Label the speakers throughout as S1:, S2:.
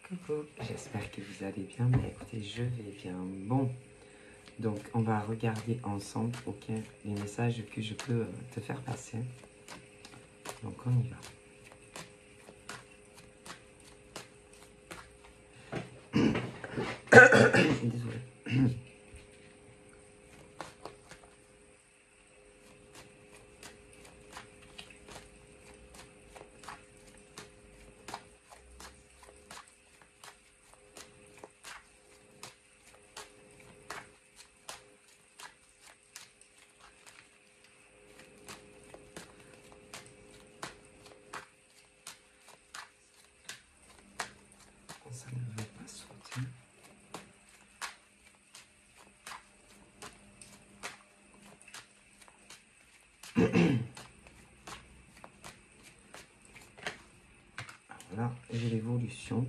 S1: Coucou, j'espère que vous allez bien. Mais écoutez, je vais bien. Bon, donc on va regarder ensemble, ok, les messages que je peux te faire passer. Donc on y va. Désolée. Ça ne veut pas sortir. Voilà, j'ai l'évolution.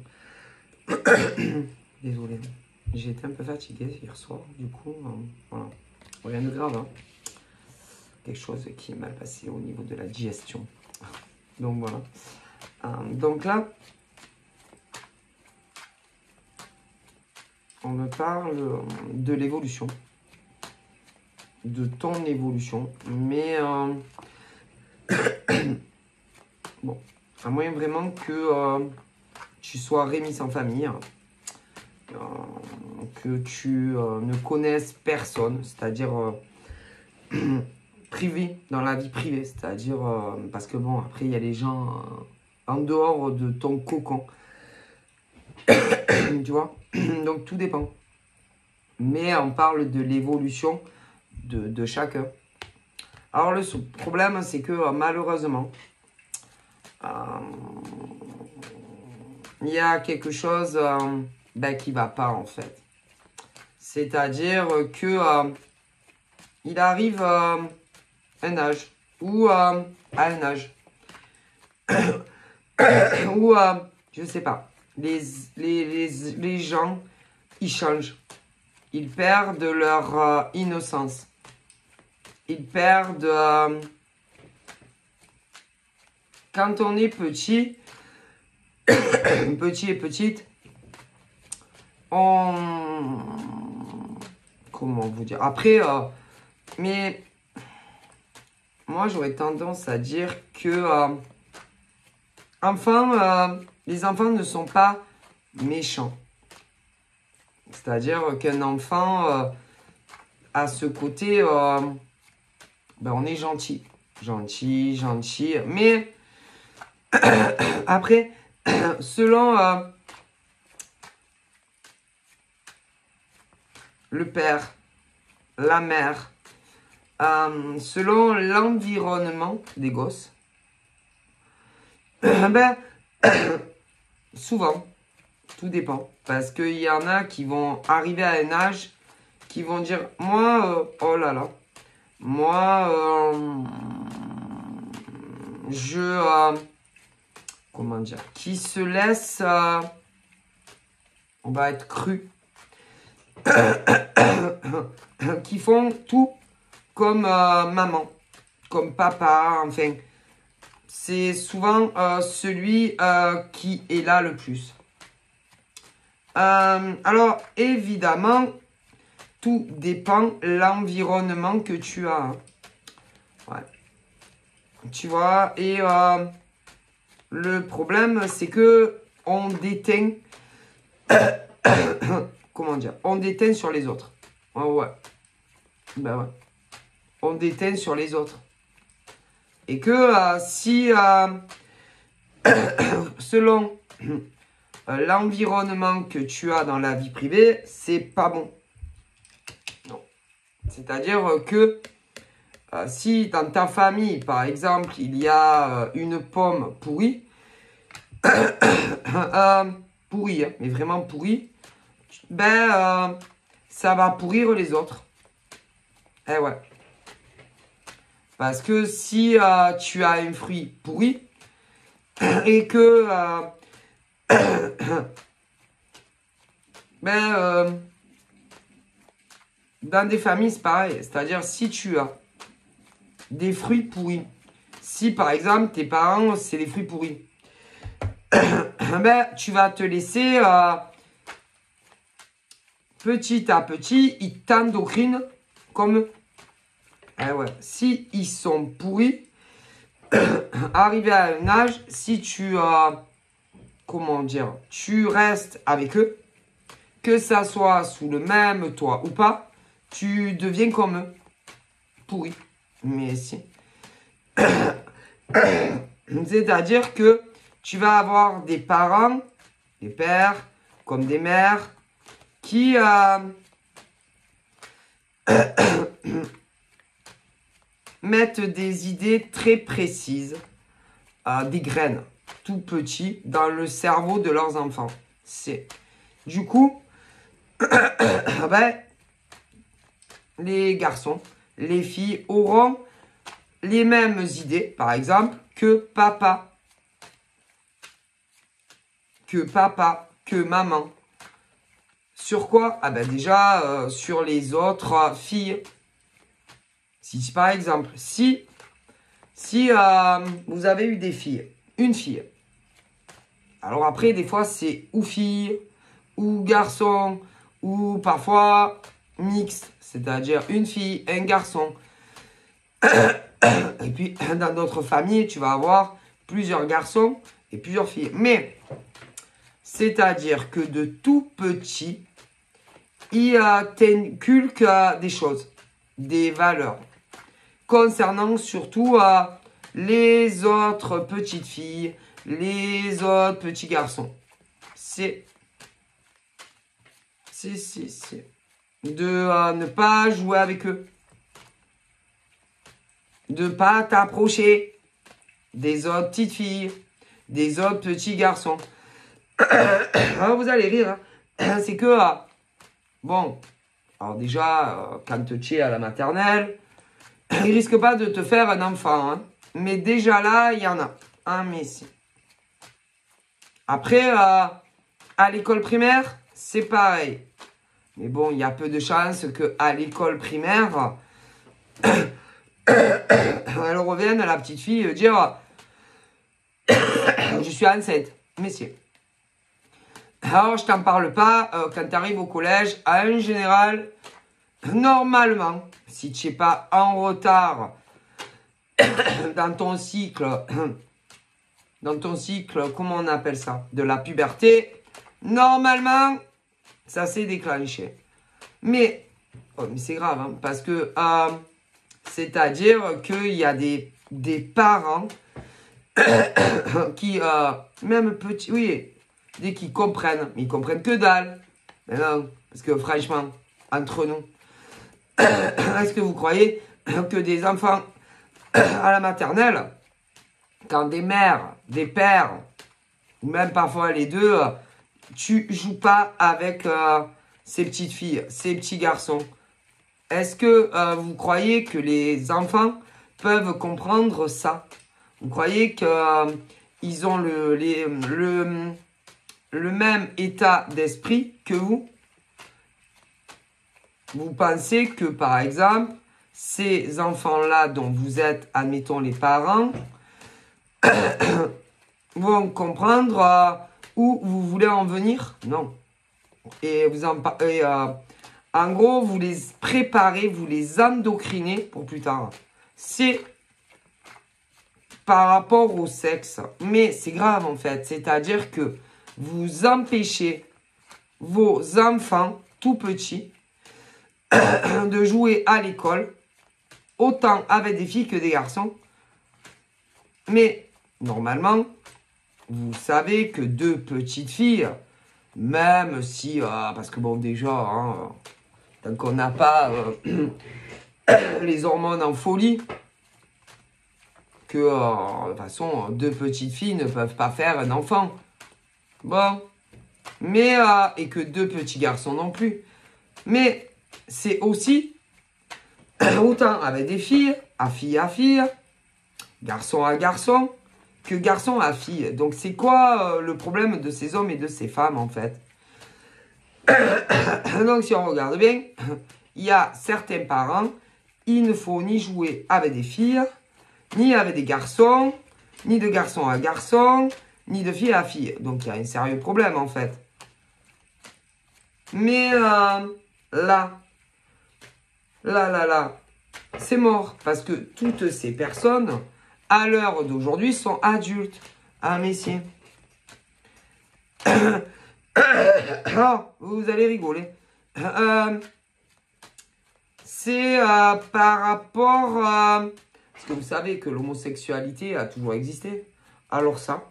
S1: Désolée, j'ai été un peu fatiguée hier soir, du coup, voilà. Rien de grave, hein. Quelque chose qui est mal passé au niveau de la digestion. Donc voilà. Donc là, on me parle de l'évolution, de ton évolution, mais bon, à moins vraiment que tu sois remis sans famille, que tu ne connaisses personne, c'est-à-dire privé, dans la vie privée, c'est-à-dire parce que bon, après il y a les gens en dehors de ton cocon, tu vois, donc tout dépend. Mais on parle de l'évolution de chacun. Alors le problème, c'est que malheureusement, il y a quelque chose qui ne va pas en fait. C'est-à-dire que il arrive un âge ou à un âge où, je ne sais pas, les gens, ils changent. Ils perdent leur innocence. Ils perdent... quand on est petit, petit et petite, on... Comment vous dire? Après, mais moi, j'aurais tendance à dire que... les enfants ne sont pas méchants. C'est-à-dire qu'un enfant a ce côté... on est gentil. Gentil. Mais après, selon le père, la mère, selon l'environnement des gosses, souvent, tout dépend. Parce qu'il y en a qui vont arriver à un âge qui vont dire, moi, oh là là, moi, comment dire, qui se laisse, on va être cru, qui font tout comme maman, comme papa, enfin, c'est souvent celui qui est là le plus. Alors, évidemment, tout dépend de l'environnement que tu as. Hein. Ouais. Tu vois, et le problème, c'est que on déteint, comment dire, on déteint sur les autres. Ouais. Ben ouais. On déteint sur les autres. Et que si, selon l'environnement que tu as dans la vie privée, c'est pas bon. Non. C'est-à-dire que si dans ta famille, par exemple, il y a une pomme pourrie, pourrie, hein, mais vraiment pourrie, ça va pourrir les autres. Eh ouais. Parce que si tu as un fruit pourri et que dans des familles, c'est pareil. C'est-à-dire, si tu as des fruits pourris, si par exemple, tes parents, c'est des fruits pourris, ben, tu vas te laisser petit à petit, ils t'endocrinent comme... Eh ouais, si ils sont pourris, arrivé à un âge, si tu... comment dire, tu restes avec eux, que ça soit sous le même toit ou pas, tu deviens comme eux. Pourri. Mais si. C'est-à-dire que tu vas avoir des parents, des pères, comme des mères, qui mettent des idées très précises, des graines, tout petits, dans le cerveau de leurs enfants. Du coup, ben, les garçons, les filles auront les mêmes idées, par exemple, que papa, que maman. Sur quoi? Ah ben déjà, sur les autres filles. Si par exemple, si vous avez eu des filles, une fille. Alors après, des fois, c'est ou fille, ou garçon, ou parfois mixte, c'est-à-dire une fille, un garçon. Et puis, dans d'autres familles, tu vas avoir plusieurs garçons et plusieurs filles. Mais, c'est-à-dire que de tout petit, il t'inculque des choses, des valeurs, concernant surtout les autres petites filles, les autres petits garçons. C'est de ne pas jouer avec eux, de ne pas t'approcher des autres petites filles, des autres petits garçons. Alors vous allez rire, hein. C'est que, bon, alors déjà, quand tu es à la maternelle, il risque pas de te faire un enfant, hein. Mais déjà là, il y en a un messie. Après, à l'école primaire, c'est pareil. Mais bon, il y a peu de chances qu'à l'école primaire, elle revienne, la petite fille, dire « Je suis enceinte. » Messieurs. Alors, je t'en parle pas, quand tu arrives au collège, en général, normalement, si tu n'es pas en retard dans ton cycle, comment on appelle ça? De la puberté, normalement, ça s'est déclenché. Mais c'est grave, hein, parce que c'est-à-dire qu'il y a des parents qui, même petits, oui, dès qu'ils comprennent, mais ils comprennent que dalle. Mais non, parce que franchement, entre nous, est-ce que vous croyez que des enfants à la maternelle, quand des mères, des pères, ou même parfois les deux, tu joues pas avec ces petites filles, ces petits garçons? Est-ce que vous croyez que les enfants peuvent comprendre ça? Vous croyez qu'ils ont le même état d'esprit que vous? Vous pensez que, par exemple, ces enfants-là dont vous êtes, admettons, les parents, vont comprendre où vous voulez en venir? Non. Et en gros, vous les préparez, vous les endocrinez pour plus tard. C'est par rapport au sexe. Mais c'est grave en fait. C'est-à-dire que vous empêchez vos enfants tout petits de jouer à l'école, autant avec des filles que des garçons. Mais normalement, vous savez que deux petites filles, même si, parce que bon déjà, hein, tant qu'on n'a pas les hormones en folie, que de toute façon, deux petites filles ne peuvent pas faire un enfant. Bon, mais, et que deux petits garçons non plus. Mais c'est aussi autant avec des filles, à fille, garçon à garçon, que garçon à fille. Donc c'est quoi le problème de ces hommes et de ces femmes en fait? Donc si on regarde bien, il y a certains parents, il ne faut ni jouer avec des filles, ni avec des garçons, ni de garçon à garçon, ni de fille à fille. Donc, il y a un sérieux problème, en fait. Mais là, c'est mort. Parce que toutes ces personnes, à l'heure d'aujourd'hui, sont adultes. Ah, messieurs. Oh, vous allez rigoler. C'est par rapport à... Parce que vous savez que l'homosexualité a toujours existé. Alors ça.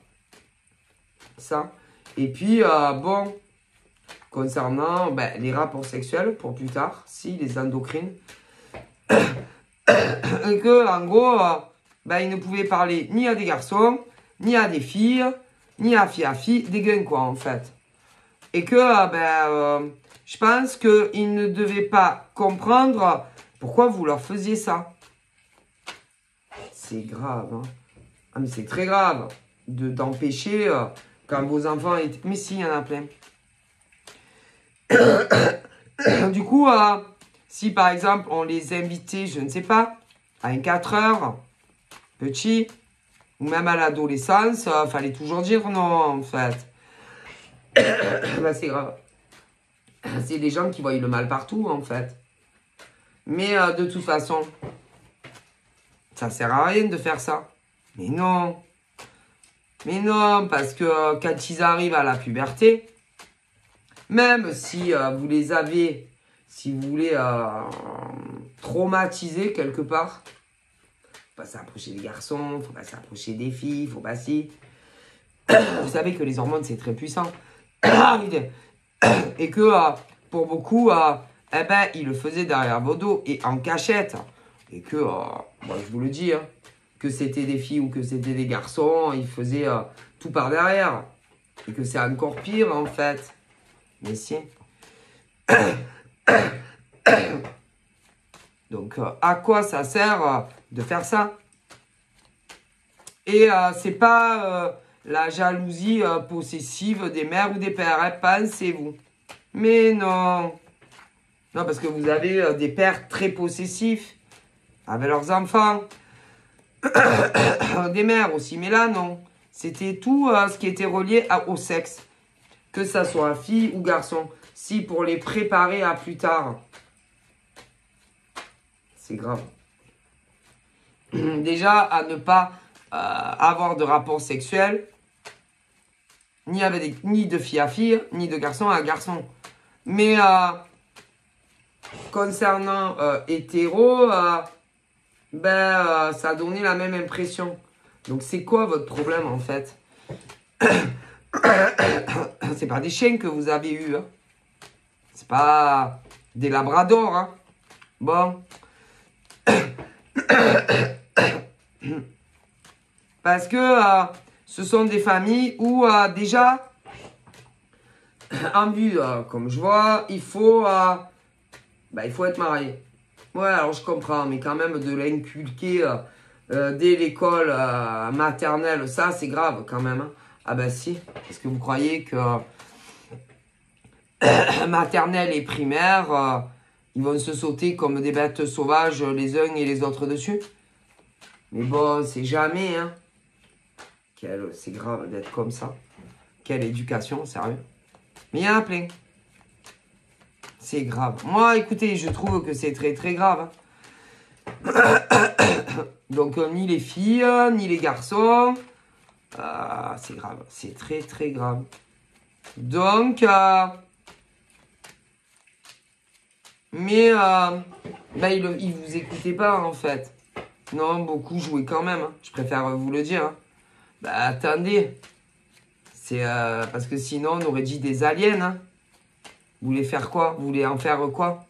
S1: Et puis, bon, concernant les rapports sexuels, pour plus tard, si les endocrines, et que, en gros, ils ne pouvaient parler ni à des garçons, ni à des filles, ni à fille, des gains, quoi, en fait. Et que, je pense qu'ils ne devaient pas comprendre pourquoi vous leur faisiez ça. C'est grave, hein. Ah, mais c'est très grave d'empêcher quand vos enfants étaient... Mais si, il y en a plein. Du coup, si par exemple, on les invitait, je ne sais pas, à un 4 heures, petit, ou même à l'adolescence, fallait toujours dire non, en fait. C'est grave. C'est des gens qui voient le mal partout, en fait. Mais de toute façon, ça sert à rien de faire ça. Mais non. Mais non, parce que quand ils arrivent à la puberté, même si vous les avez, si vous voulez, traumatiser quelque part, faut pas s'approcher des garçons, faut pas s'approcher des filles, faut pas si... Vous savez que les hormones, c'est très puissant. Et que pour beaucoup, ils le faisaient derrière vos dos et en cachette. Et que, je vous le dis, hein, que c'était des filles ou que c'était des garçons, ils faisaient tout par derrière. Et que c'est encore pire, en fait. Mais si. Donc, à quoi ça sert de faire ça? Et c'est pas la jalousie possessive des mères ou des pères, hein, pensez-vous. Mais non. Non, parce que vous avez des pères très possessifs avec leurs enfants. Des mères aussi, mais là, non. C'était tout ce qui était relié au sexe. Que ça soit fille ou garçon. Si pour les préparer à plus tard. C'est grave. Déjà, à ne pas avoir de rapport sexuel. Ni de fille à fille, ni de garçon à garçon. Mais concernant hétéro, ça a donné la même impression. Donc, c'est quoi votre problème, en fait? C'est pas des chiens que vous avez eus. Hein. C'est pas des labradors. Hein. Bon. Parce que ce sont des familles où déjà, en vue, comme je vois, il faut être marié. Ouais, alors je comprends, mais quand même de l'inculquer dès l'école maternelle, ça c'est grave quand même. Hein. Ah ben si, est-ce que vous croyez que maternelle et primaire, ils vont se sauter comme des bêtes sauvages les uns et les autres dessus? Mais bon, c'est jamais, hein. C'est grave d'être comme ça. Quelle éducation, sérieux. Mais il y en a plein. C'est grave. Moi, écoutez, je trouve que c'est très, très grave. Hein. Donc, ni les filles, ni les garçons. C'est grave. C'est très, très grave. Donc, mais, ils vous écoutaient pas, en fait. Non, beaucoup jouaient quand même. Hein. Je préfère vous le dire. Hein. Attendez. C'est parce que sinon, on aurait dit des aliens. Hein. Vous voulez faire quoi? Vous voulez en faire quoi?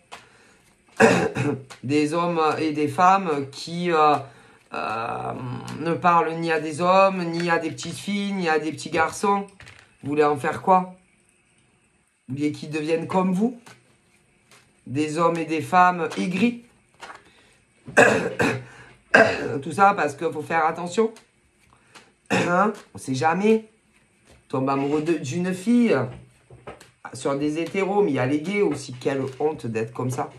S1: Des hommes et des femmes qui ne parlent ni à des hommes, ni à des petites filles, ni à des petits garçons. Vous voulez en faire quoi? Vous voulez qu'ils deviennent comme vous? Des hommes et des femmes aigris? Tout ça parce qu'il faut faire attention. Hein? On ne sait jamais. Tombe amoureux d'une fille. Sur des hétéros, mais il y a les gays aussi. Quelle honte d'être comme ça.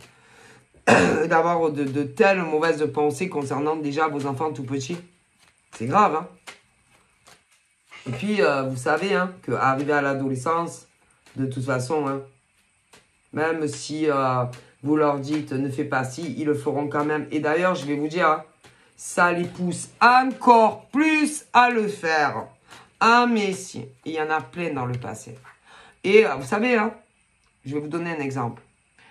S1: D'avoir de telles mauvaises pensées concernant déjà vos enfants tout petits. C'est grave, hein. Et puis, vous savez, hein, qu'arrivé à l'adolescence, de toute façon, hein, même si vous leur dites ne fais pas ci, ils le feront quand même. Et d'ailleurs, je vais vous dire, hein, ça les pousse encore plus à le faire. Ah, mais si, il y en a plein dans le passé. Et vous savez, hein, je vais vous donner un exemple.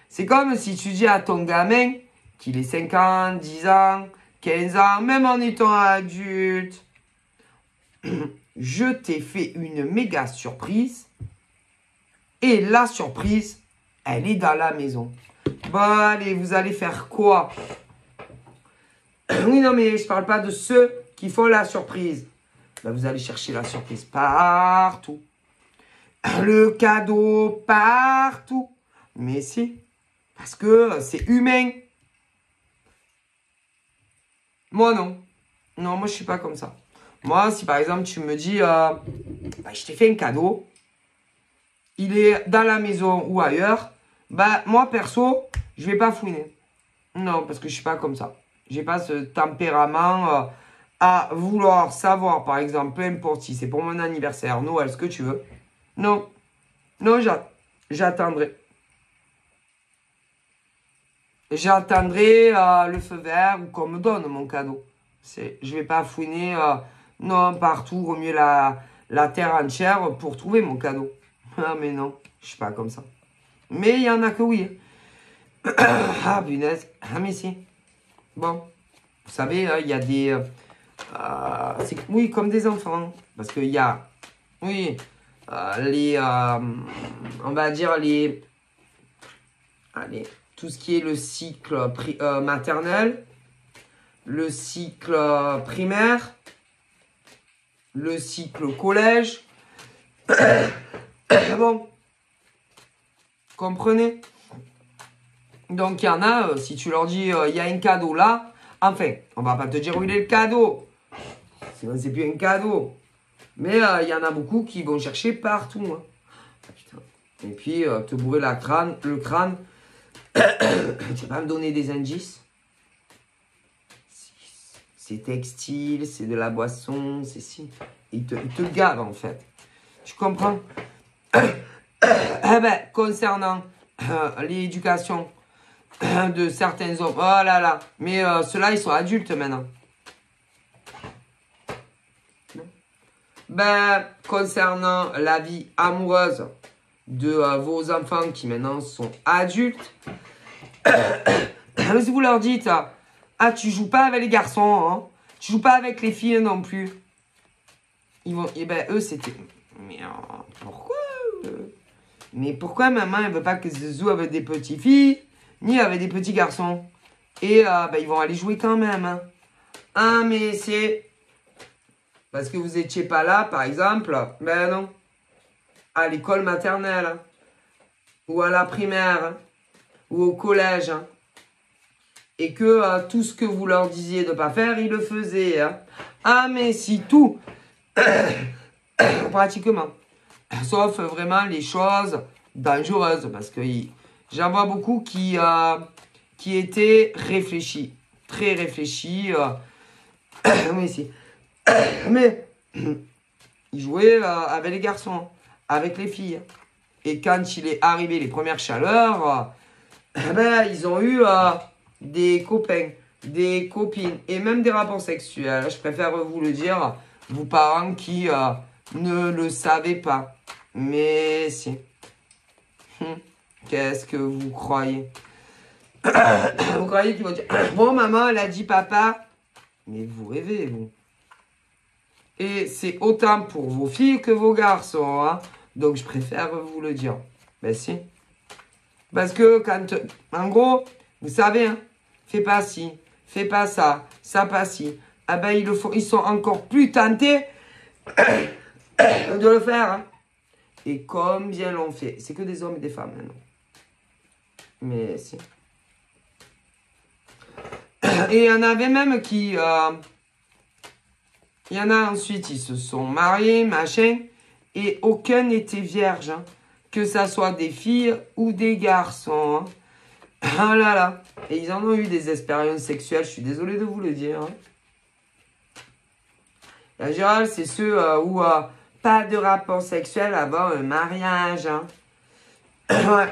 S1: C'est comme si tu dis à ton gamin qu'il ait 5 ans, 10 ans, 15 ans, même en étant adulte, je t'ai fait une méga surprise. Et la surprise, elle est dans la maison. Bon, allez, vous allez faire quoi? Oui, non, mais je parle pas de ceux qui font la surprise. Ben, vous allez chercher la surprise partout. Le cadeau partout. Mais si, parce que c'est humain. Moi, non. Non, moi, je suis pas comme ça. Moi, si par exemple, tu me dis, ben, je t'ai fait un cadeau, il est dans la maison ou ailleurs, bah, moi, perso, je vais pas fouiner. Non, parce que je suis pas comme ça. J'ai pas ce tempérament à vouloir savoir, par exemple, peu importe si c'est pour mon anniversaire, Noël, ce que tu veux. Non. Non, j'attendrai. J'attendrai le feu vert ou qu'on me donne mon cadeau. Je vais pas fouiner non, partout, remuer la terre entière pour trouver mon cadeau. Ah, mais non, je suis pas comme ça. Mais il y en a que oui. Ah, punaise. Ah, mais si. Bon, vous savez, il y a des... oui, comme des enfants. Parce qu'il y a, oui, on va dire les... Allez, tout ce qui est le cycle maternel, le cycle primaire, le cycle collège. Bon, comprenez? Donc, il y en a, si tu leur dis, il y a un cadeau là, enfin, on va pas te dire où il est le cadeau. Sinon, c'est plus un cadeau. Mais il y en a beaucoup qui vont chercher partout. Hein. Ah, putain. Et puis, te bourrer le crâne. Tu vas me donner des indices? C'est textile, c'est de la boisson, c'est si. Il te gave, en fait. Tu comprends? Eh ben, concernant l'éducation de certains hommes. Oh là là. Mais ceux-là, ils sont adultes maintenant. Ben, concernant la vie amoureuse de vos enfants qui maintenant sont adultes, si vous leur dites, ah, tu joues pas avec les garçons, hein, tu joues pas avec les filles non plus. Ils vont, et ben, eux, c'était, mais pourquoi mais pourquoi maman, elle veut pas que je joue avec des petites filles, ni avec des petits garçons? Et ben, ils vont aller jouer quand même. Hein. Ah, mais c'est... Parce que vous étiez pas là, par exemple. Ben non. À l'école maternelle. Hein. Ou à la primaire. Hein. Ou au collège. Hein. Et que tout ce que vous leur disiez de pas faire, ils le faisaient. Hein. Ah, mais si tout... Pratiquement. Sauf vraiment les choses dangereuses. Parce que j'en vois beaucoup qui étaient réfléchis. Très réfléchis. Oui, si. Mais il jouait avec les garçons, avec les filles. Et quand il est arrivé les premières chaleurs, ben, ils ont eu des copains, des copines et même des rapports sexuels. Je préfère vous le dire, vous parents qui ne le savez pas. Mais si. Qu'est-ce que vous croyez? Vous croyez qu'ils vont dire, bon maman, elle a dit papa. Mais vous rêvez, vous. Et c'est autant pour vos filles que vos garçons. Hein. Donc, je préfère vous le dire. Ben si. Parce que quand... En gros, vous savez, hein, fais pas ci, fais pas ça, ça pas ci. Ah ben, ils le font, ils sont encore plus tentés de le faire. Hein. Et combien l'ont fait? C'est que des hommes et des femmes maintenant. Mais si. Et il y en avait même qui... il y en a ensuite, ils se sont mariés, machin, et aucun n'était vierge. Hein. Que ça soit des filles ou des garçons. Hein. Ah là là. Et ils en ont eu des expériences sexuelles, je suis désolé de vous le dire. Hein. En général, c'est ceux où pas de rapport sexuel avant un mariage. Hein.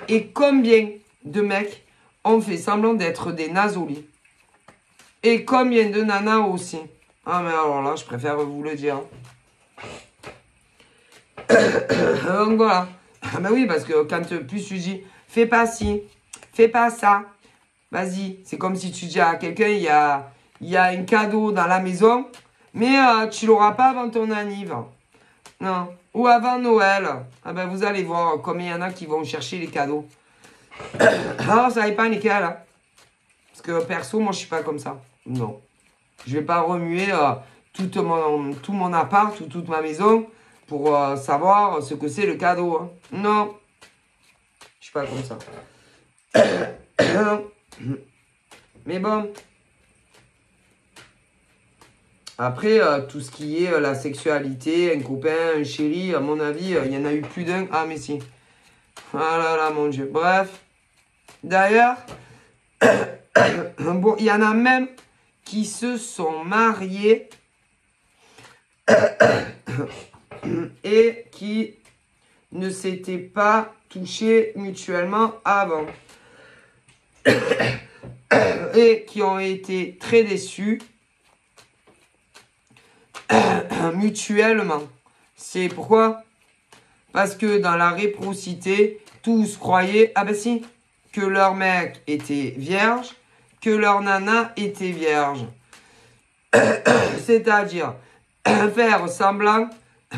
S1: Et combien de mecs ont fait semblant d'être des nasolis? Et combien de nanas aussi? Ah, mais alors là, je préfère vous le dire. Donc voilà. Ah ben oui, parce que quand plus tu dis, fais pas ci, fais pas ça, vas-y. C'est comme si tu dis à quelqu'un, il y a un cadeau dans la maison, mais tu l'auras pas avant ton anniv. Non. Ou avant Noël. Ah ben vous allez voir combien il y en a qui vont chercher les cadeaux. Alors, ça dépend lesquels. Hein. Parce que perso, moi, je suis pas comme ça. Non. Je vais pas remuer tout mon appart ou toute ma maison pour savoir ce que c'est le cadeau. Hein. Non. Je suis pas comme ça. Mais bon. Après, tout ce qui est la sexualité, un copain, un chéri, à mon avis, il y en a eu plus d'un. Ah, mais si. Ah là là, mon Dieu. Bref. D'ailleurs, bon, il y en a même qui se sont mariés et qui ne s'étaient pas touchés mutuellement avant. Et qui ont été très déçus mutuellement. C'est pourquoi? Parce que dans la réciprocité, tous croyaient, ah ben si, que leur mec était vierge, que leur nana était vierge. C'est-à-dire faire semblant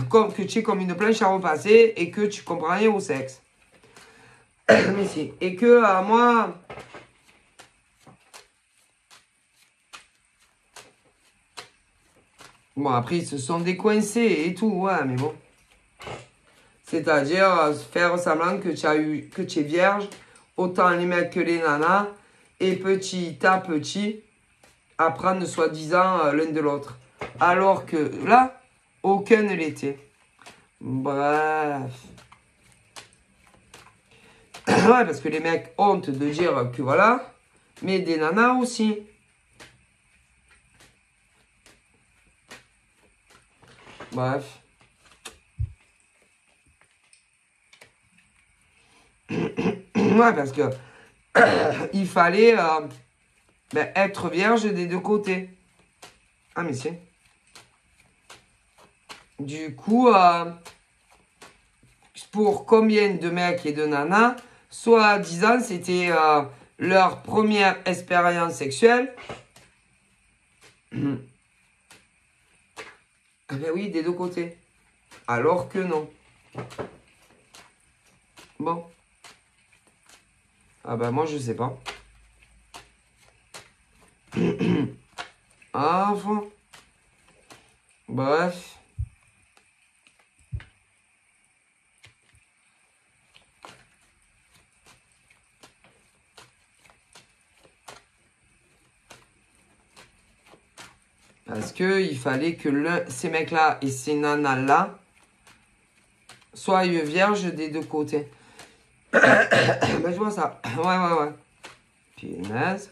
S1: que tu es comme une planche à repasser et que tu comprends rien au sexe. Mais si. Et que moi... Bon, après, ils se sont décoincés et tout, ouais, mais bon. C'est-à-dire faire semblant que tu es vierge, autant les mecs que les nanas, et petit à petit, apprendre soi-disant l'un de l'autre. Alors que là, aucun ne l'était. Bref. Ouais, parce que les mecs ont honte de dire que voilà, mais des nanas aussi. Bref. Ouais, parce que il fallait être vierge des deux côtés. Ah, mais c'est. Du coup, pour combien de mecs et de nanas, soi-disant, c'était leur première expérience sexuelle. Ah ben oui, des deux côtés. Alors que non. Bon. Ah ben moi, je sais pas. Enfin. Bref. Parce qu'il fallait que ces mecs-là et ces nanas-là soient vierges des deux côtés. Ben, je vois ça. Ouais. Punaise.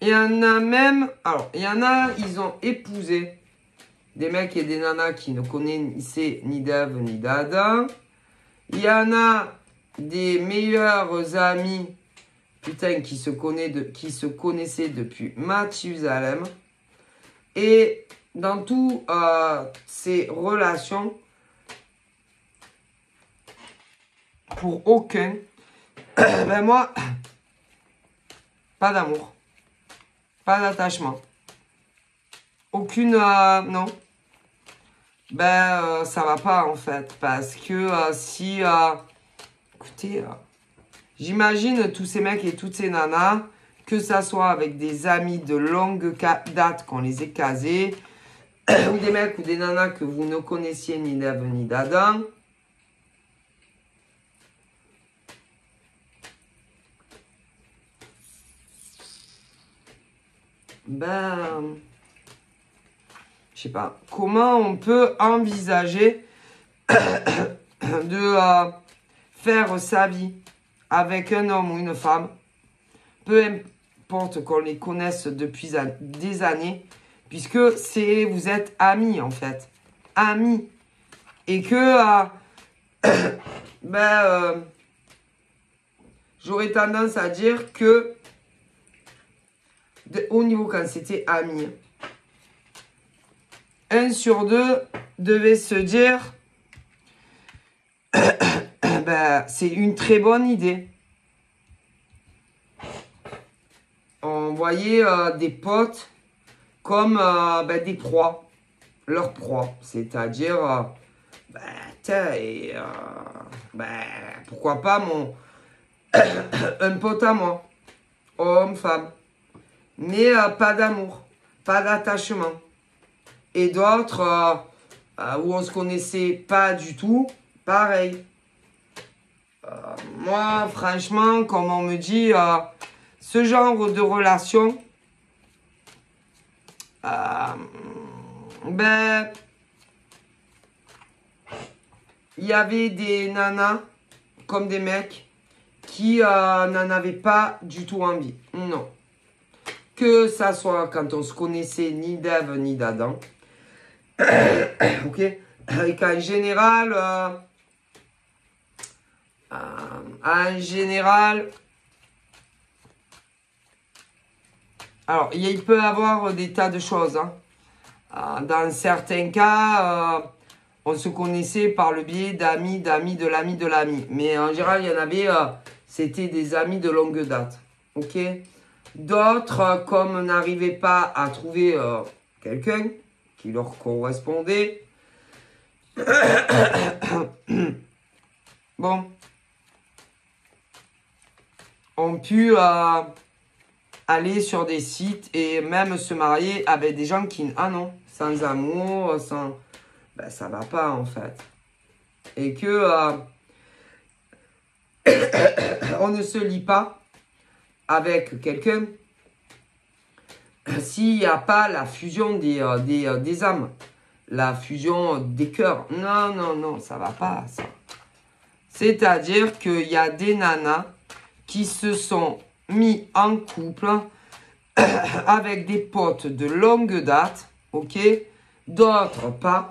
S1: Il y en a même... Alors, il y en a, ils ont épousé des mecs et des nanas qui ne connaissaient ni d'Ève ni d'Adam. Il y en a des meilleurs amis, putain, qui se connaissaient depuis Mathusalem. Et dans toutes ces relations, pour aucun, ben moi, pas d'amour, pas d'attachement, aucune, non. Ben, ça va pas en fait, parce que si, écoutez, j'imagine tous ces mecs et toutes ces nanas, que ça soit avec des amis de longue date qu'on les ait casés, ou des mecs ou des nanas que vous ne connaissiez ni d'Ève ni d'Adam. Ben, je sais pas, comment on peut envisager de faire sa vie avec un homme ou une femme, peu importe qu'on les connaisse depuis des années, puisque vous êtes amis en fait, amis. Et que, j'aurais tendance à dire que, au niveau quand c'était ami, 1 sur 2 devait se dire, c'est une très bonne idée. On voyait des potes comme des proies, leurs proies. C'est-à-dire, pourquoi pas un pote à moi, homme, femme. Mais pas d'amour, pas d'attachement. Et d'autres où on se connaissait pas du tout, pareil. Moi, franchement, comme on me dit, ce genre de relation, il y avait des nanas comme des mecs qui n'en avaient pas du tout envie. Non. Que ça soit quand on se connaissait ni d'Ève ni d'Adam. Ok. Et qu'en général, alors il peut y avoir des tas de choses. Hein. Dans certains cas, on se connaissait par le biais d'amis, de l'ami, de l'ami. Mais en général, il y en avait, c'était des amis de longue date. Ok. D'autres, comme n'arrivaient pas à trouver quelqu'un qui leur correspondait, bon, ont pu aller sur des sites et même se marier avec des gens qui, sans amour, sans, ça va pas en fait. Et que on ne se lie pas avec quelqu'un s'il n'y a pas la fusion des âmes, la fusion des cœurs. Non, ça va pas, ça. C'est-à-dire qu'il y a des nanas qui se sont mis en couple avec des potes de longue date, ok? D'autres pas.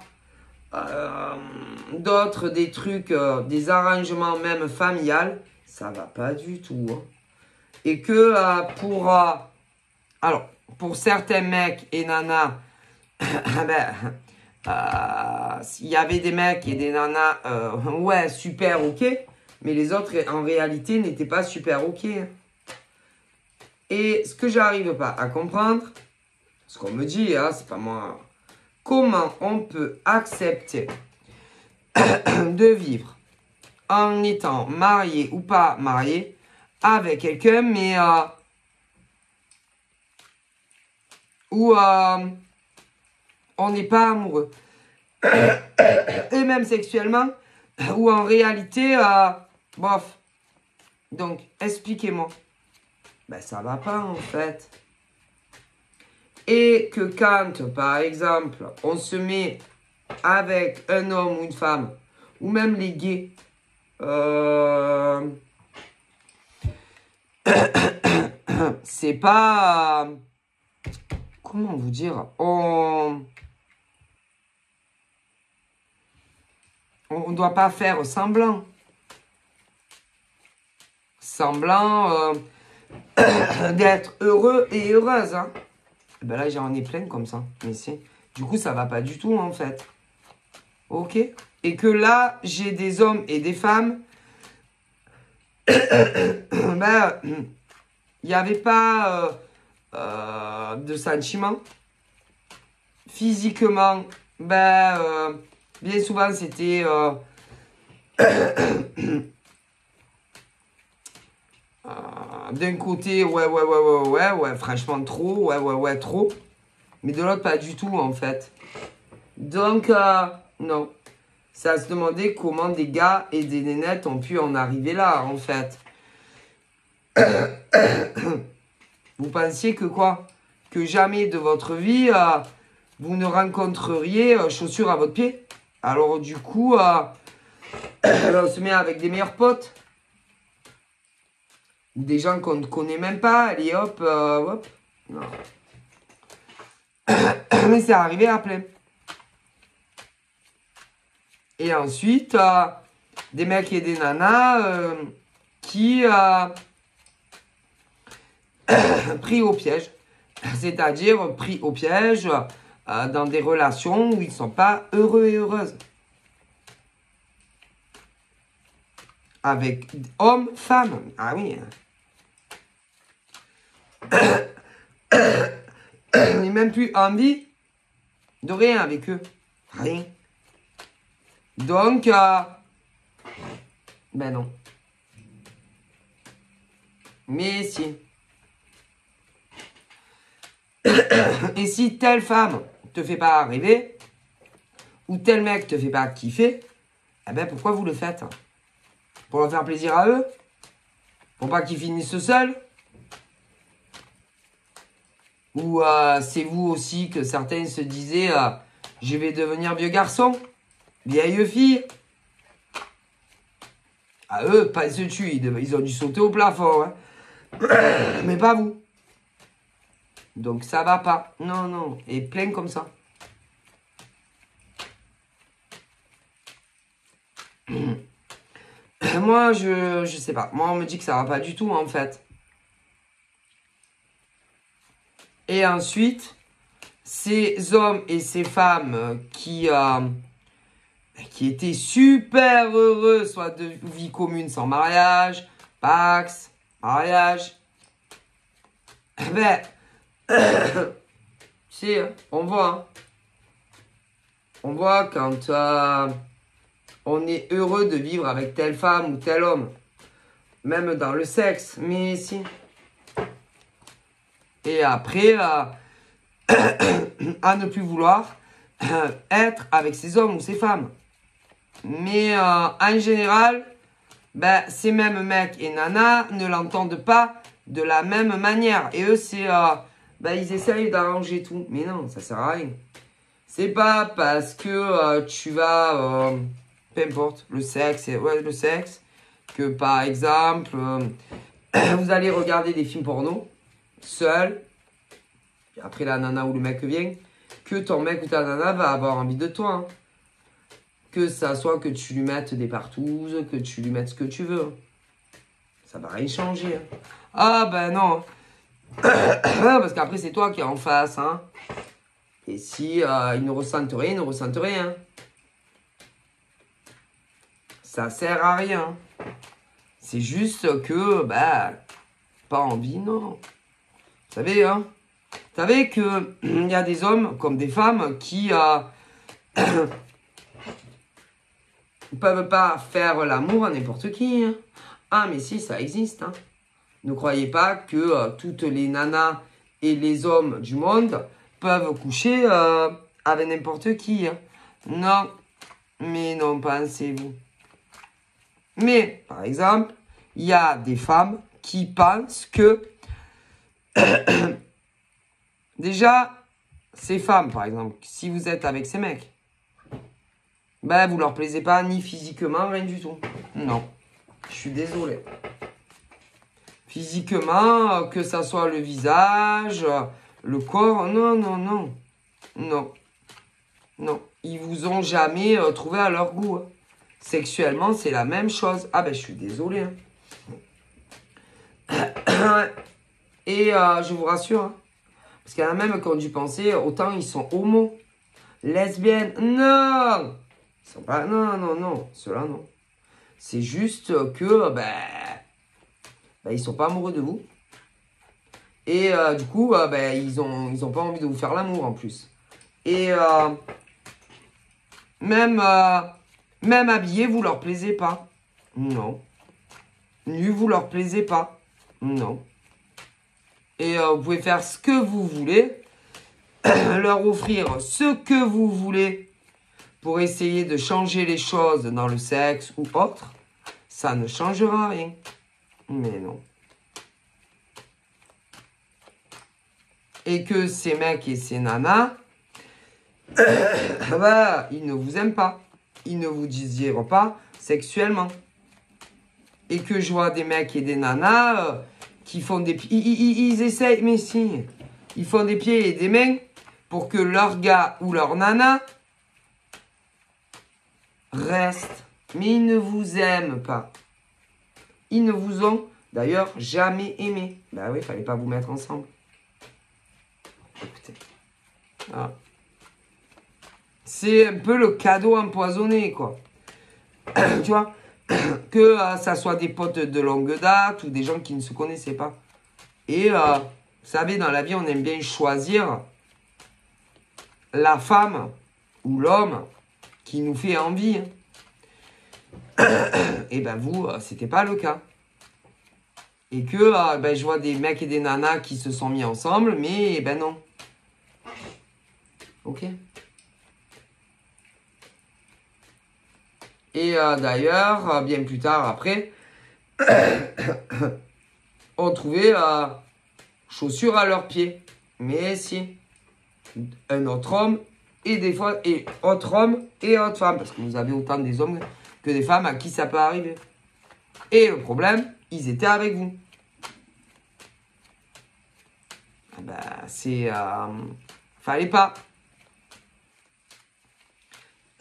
S1: D'autres des trucs, des arrangements même familiales, ça va pas du tout. Hein. Et que pour certains mecs et nanas, il y avait des mecs et des nanas, ouais, super ok, mais les autres en réalité n'étaient pas super ok. Hein. Et ce que j'arrive pas à comprendre, ce qu'on me dit, hein, c'est pas moi, comment on peut accepter de vivre en étant marié ou pas marié avec quelqu'un, mais où on n'est pas amoureux. Et même sexuellement, ou en réalité, bof. Donc, expliquez-moi. Ça va pas en fait. Et que quand, par exemple, on se met avec un homme ou une femme, ou même les gays, c'est pas... comment vous dire, on ne doit pas faire semblant. Semblant d'être heureux et heureuse. Hein. Là, j'en ai plein comme ça. Mais du coup, ça va pas du tout, en fait. Ok. Et que là, j'ai des hommes et des femmes. Il n'y avait pas de sentiments. Physiquement, bien souvent, c'était... d'un côté, ouais, franchement, trop, ouais, trop. Mais de l'autre, pas du tout, en fait. Donc, non. Ça se demandait comment des gars et des nénettes ont pu en arriver là, en fait. Vous pensiez que quoi? Que jamais de votre vie, vous ne rencontreriez chaussures à votre pied? Alors, du coup, on se met avec des meilleurs potes. Ou des gens qu'on ne connaît même pas. Allez, hop, hop. Non. Mais c'est arrivé à plein. Et ensuite, des mecs et des nanas qui pris au piège. C'est-à-dire pris au piège dans des relations où ils ne sont pas heureux et heureuses. Avec hommes, femmes. Ah oui. Il n'y a même plus envie de rien avec eux. Rien. Donc, ben non. Mais si. Et si telle femme te fait pas rêver, ou tel mec te fait pas kiffer, eh ben pourquoi vous le faites? Pour leur faire plaisir à eux? Pour pas qu'ils finissent seuls? Ou c'est vous aussi que certains se disaient je vais devenir vieux garçon, vieille fille? À eux, pas se tuer, ils ont dû sauter au plafond, hein. Mais pas vous. Donc ça va pas. Non, non. Et plein comme ça. Moi, je sais pas. Moi, on me dit que ça va pas du tout, en fait. Et ensuite, ces hommes et ces femmes qui étaient super heureux, soit de vie commune sans mariage, pax, mariage, ben, tu sais, on voit. Hein. On voit quand on est heureux de vivre avec telle femme ou tel homme. Même dans le sexe. Mais si. Et après, à ne plus vouloir être avec ces hommes ou ces femmes. Mais en général, ben, ces mêmes mecs et nanas ne l'entendent pas de la même manière. Et eux, c'est... ben, ils essayent d'arranger tout. Mais non, ça sert à rien. C'est pas parce que tu vas... peu importe, le sexe, ouais, le sexe, que par exemple, vous allez regarder des films porno, seul, puis après la nana ou le mec vient, que ton mec ou ta nana va avoir envie de toi. Hein. Que ça soit que tu lui mettes des partouzes, que tu lui mettes ce que tu veux. Ça va rien changer. Hein. Ah ben non. Parce qu'après c'est toi qui es en face. Hein. Et si ils ne ressentent rien, ils ne ressentent rien. Ça sert à rien. C'est juste que, bah, pas envie, non. Vous savez, hein. Vous savez qu'il y a des hommes comme des femmes qui ne peuvent pas faire l'amour à n'importe qui. Hein. Ah, mais si, ça existe. Hein. Ne croyez pas que toutes les nanas et les hommes du monde peuvent coucher avec n'importe qui. Hein. Non, mais non, pensez-vous. Mais, par exemple, il y a des femmes qui pensent que... Déjà, ces femmes, par exemple, si vous êtes avec ces mecs, ben, vous leur plaisez pas ni physiquement, rien du tout. Non, je suis désolé. Physiquement, que ça soit le visage, le corps, non, non, non. Non. Non. Ils vous ont jamais trouvé à leur goût. Hein. Sexuellement, c'est la même chose. Ah ben, je suis désolé. Hein. Et je vous rassure, hein, parce qu'il y en a même qui ont dû penser, autant ils sont homo, lesbiennes. Non, ils sont pas. Non, non, non. Ceux-là, non. C'est juste que, ils sont pas amoureux de vous. Et du coup, ils ont pas envie de vous faire l'amour en plus. Et même habillés, vous leur plaisez pas. Non. Nus, vous leur plaisez pas. Non. Et vous pouvez faire ce que vous voulez, leur offrir ce que vous voulez pour essayer de changer les choses dans le sexe ou autre. Ça ne changera rien. Mais non. Et que ces mecs et ces nanas, ils ne vous aiment pas. Ils ne vous désirent pas sexuellement. Et que je vois des mecs et des nanas qui font des pieds. Ils essayent, mais si. Ils font des pieds et des mains pour que leur gars ou leur nana restent, mais ils ne vous aiment pas. Ils ne vous ont d'ailleurs jamais aimé. Ben oui, il ne fallait pas vous mettre ensemble. Écoutez. Voilà. C'est un peu le cadeau empoisonné, quoi. Tu vois, que ça soit des potes de longue date ou des gens qui ne se connaissaient pas. Et vous savez, dans la vie, on aime bien choisir la femme ou l'homme qui nous fait envie. Et ben vous, c'était pas le cas. Et que ben, je vois des mecs et des nanas qui se sont mis ensemble, mais ben non. Ok. Et d'ailleurs, bien plus tard après, on trouvait chaussures à leurs pieds. Mais si, un autre homme et des fois, et autre homme et autre femme, parce que vous avez autant des hommes que des femmes à qui ça peut arriver. Et le problème, ils étaient avec vous. Ben, c'est... fallait pas.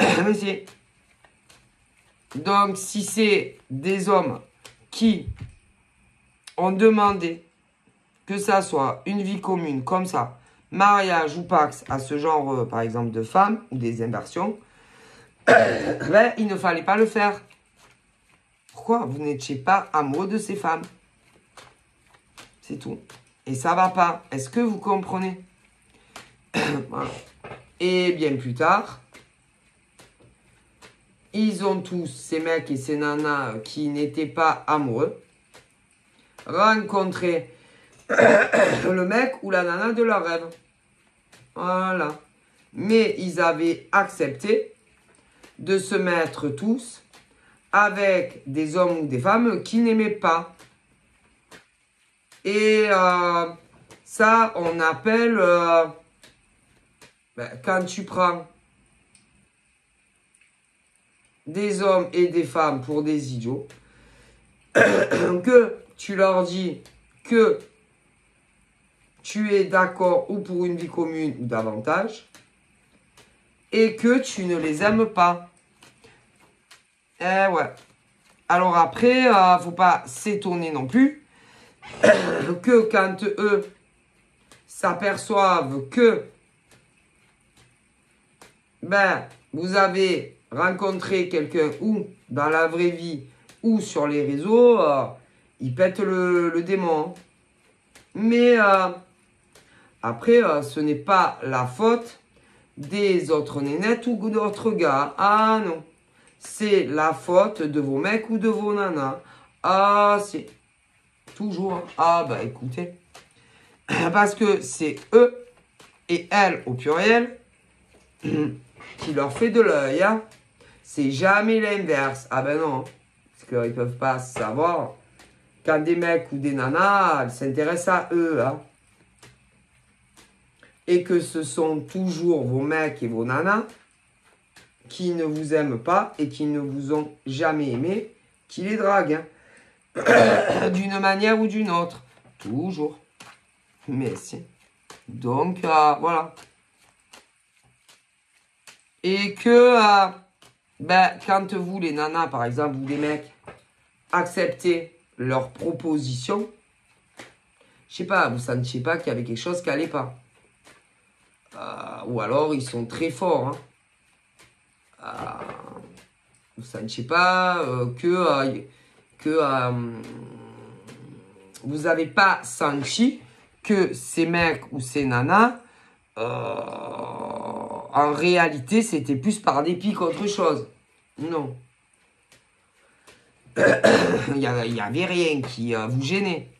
S1: Mais si. Donc, si c'est des hommes qui ont demandé que ça soit une vie commune comme ça, mariage ou pax à ce genre, par exemple, de femmes ou des inversions, ben, il ne fallait pas le faire. Pourquoi? Vous n'étiez pas amoureux de ces femmes. C'est tout. Et ça va pas. Est-ce que vous comprenez? Voilà. Et bien plus tard, ils ont tous, ces mecs et ces nanas qui n'étaient pas amoureux, rencontré le mec ou la nana de leur rêve. Voilà. Mais ils avaient accepté de se mettre tous avec des hommes ou des femmes qui n'aimaient pas. Et ça, on appelle, ben, quand tu prends des hommes et des femmes pour des idiots, que tu leur dis que tu es d'accord ou pour une vie commune ou davantage, et que tu ne les aimes pas. Eh ouais. Alors après, faut pas s'étonner non plus que quand eux s'aperçoivent que ben, vous avez rencontré quelqu'un ou dans la vraie vie ou sur les réseaux, ils pètent le démon. Mais après, ce n'est pas la faute des autres nénettes ou d'autres gars. Ah non. C'est la faute de vos mecs ou de vos nanas. Ah, c'est toujours. Ah, bah écoutez. Parce que c'est eux et elles au pluriel qui leur fait de l'œil. Hein. C'est jamais l'inverse. Ah ben non. Parce qu'ils ne peuvent pas savoir quand des mecs ou des nanas s'intéressent à eux. Hein. Et que ce sont toujours vos mecs et vos nanas qui ne vous aiment pas et qui ne vous ont jamais aimé, qui les draguent. Hein. D'une manière ou d'une autre. Toujours. Mais si. Donc, voilà. Et que, ben, quand vous, les nanas, par exemple, ou les mecs, acceptez leurs propositions, je sais pas, vous sentiez pas qu'il y avait quelque chose qui allait pas. Ou alors, ils sont très forts. Hein. Vous sentiez pas que vous n'avez pas senti que ces mecs ou ces nanas, en réalité, c'était plus par dépit qu'autre chose. Non. Il n'y avait rien qui vous gênait.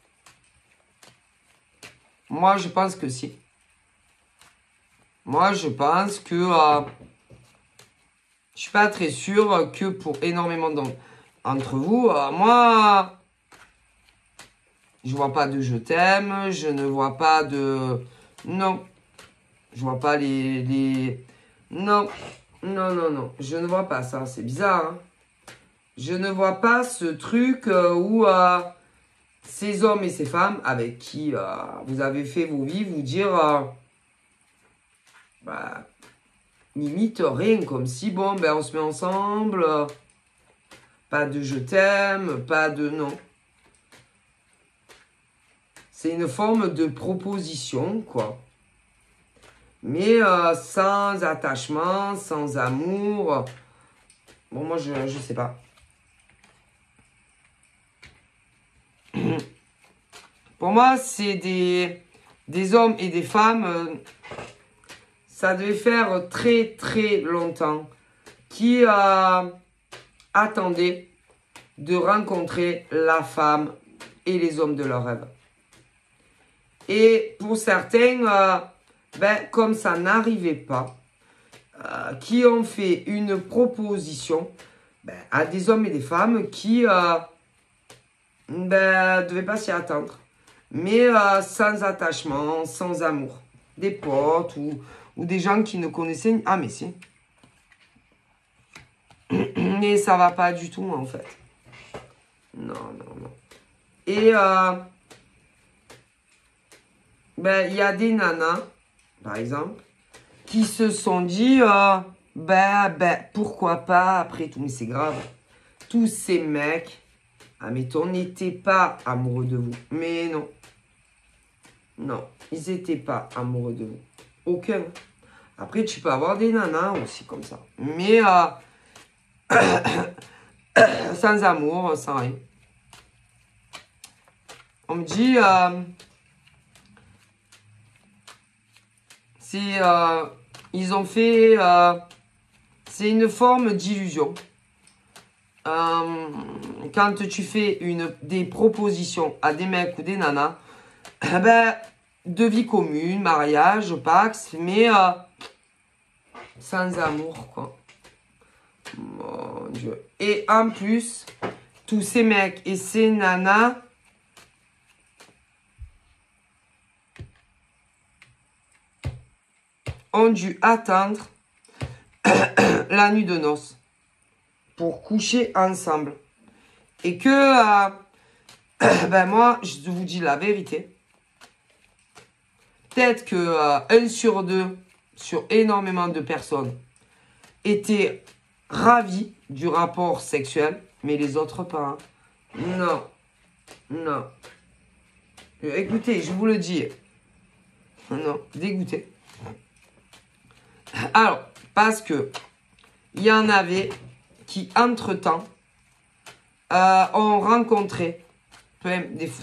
S1: Moi, je pense que si. Moi, je pense que je suis pas très sûr que pour énormément d'entre vous, moi, je vois pas de je t'aime, je ne vois pas de... Non. Je vois pas les... Non. Non, non, non. Je ne vois pas ça. C'est bizarre. Hein. Je ne vois pas ce truc où ces hommes et ces femmes avec qui vous avez fait vos vies vous dire... bah, limite rien, comme si, bon, ben on se met ensemble, pas de je t'aime, pas de non. C'est une forme de proposition, quoi. Mais sans attachement, sans amour. Bon, moi, je sais pas. Pour moi, c'est des hommes et des femmes, ça devait faire très, très longtemps, qui attendaient de rencontrer la femme et les hommes de leur rêve. Et pour certains, ben, comme ça n'arrivait pas, qui ont fait une proposition ben, à des hommes et des femmes qui ne devaient pas s'y attendre. Mais sans attachement, sans amour. Des potes ou des gens qui ne connaissaient... Ah, mais si. Mais ça va pas du tout, en fait. Non, non, non. Et ben, il y a des nanas, par exemple, qui se sont dit, pourquoi pas, après tout, mais c'est grave. Tous ces mecs, admettons, n'étaient pas amoureux de vous. Mais non. Non, ils n'étaient pas amoureux de vous. Aucun. Après, tu peux avoir des nanas aussi comme ça. Mais sans amour, sans rien. On me dit, ils ont fait, c'est une forme d'illusion. Quand tu fais des propositions à des mecs ou des nanas, ben, de vie commune, mariage, pax, mais sans amour, quoi. Mon Dieu. Et en plus, tous ces mecs et ces nanas ont dû attendre la nuit de noces pour coucher ensemble. Et que, ben moi, je vous dis la vérité. Peut-être que 1 sur 2, sur énormément de personnes, étaient ravis du rapport sexuel, mais les autres pas. Hein. Non. Non. Écoutez, je vous le dis. Non, dégoûté. Alors, parce que il y en avait qui, entre-temps, ont rencontré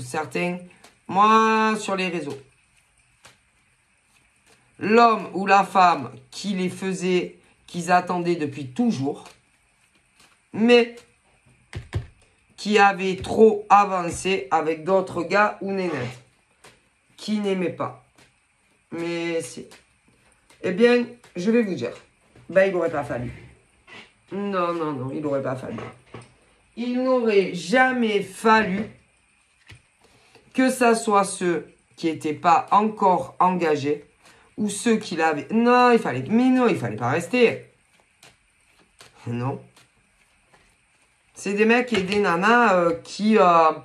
S1: certains, moi, sur les réseaux, l'homme ou la femme qui les faisait, qu'ils attendaient depuis toujours, mais qui avait trop avancé avec d'autres gars ou nénettes, qui n'aimaient pas. Mais si. Eh bien, je vais vous dire, ben il n'aurait pas fallu. Non, non, non, il n'aurait pas fallu. Il n'aurait jamais fallu que ça soit ceux qui n'étaient pas encore engagés ou ceux qui l'avaient. Non, il fallait. Mais non, il fallait pas rester. Non. C'est des mecs et des nanas qui avaient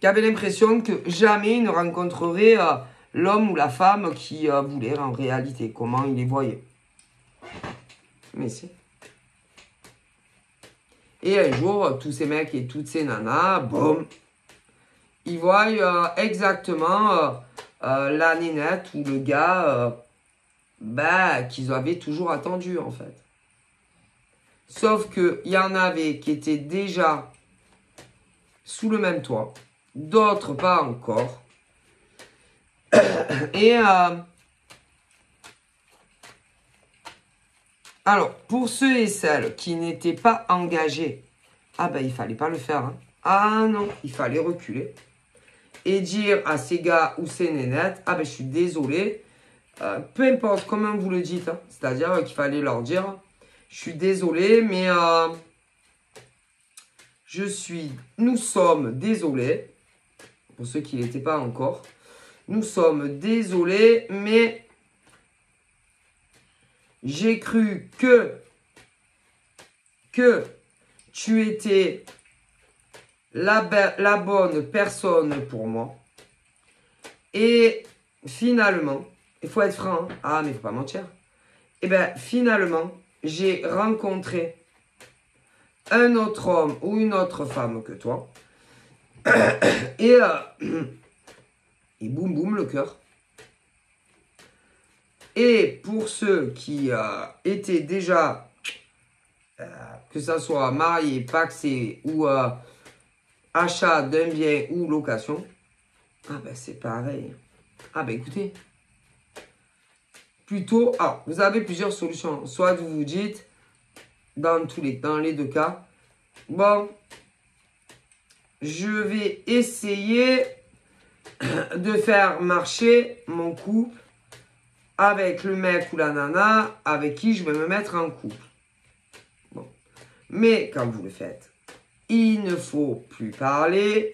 S1: l'impression que jamais ils ne rencontreraient l'homme ou la femme qui voulait en réalité. Comment ils les voyaient. Mais si. Et un jour, tous ces mecs et toutes ces nanas, boum, ils voient exactement la nénette ou le gars qu'ils avaient toujours attendu, en fait. Sauf qu'il y en avait qui étaient déjà sous le même toit, d'autres pas encore. Et alors, pour ceux et celles qui n'étaient pas engagés, ah ben il fallait pas le faire. Hein. Ah non, il fallait reculer. Et dire à ces gars ou ces nénettes, ah ben je suis désolé, peu importe comment vous le dites, hein, c'est-à-dire qu'il fallait leur dire, je suis désolé, mais nous sommes désolés, pour ceux qui n'étaient pas encore, nous sommes désolés, mais j'ai cru que tu étais la bonne personne pour moi. Et finalement, il faut être franc. Hein. Ah, mais il ne faut pas mentir. Et bien, finalement, j'ai rencontré un autre homme ou une autre femme que toi. Et boum, boum, le cœur. Et pour ceux qui étaient déjà, que ça soit marié, paxé ou achat d'un bien ou location, ah ben c'est pareil. Ah ben écoutez, plutôt, vous avez plusieurs solutions. Soit vous vous dites, dans les deux cas, bon, je vais essayer de faire marcher mon couple avec le mec ou la nana avec qui je vais me mettre en couple. Bon. Mais quand vous le faites, il ne faut plus parler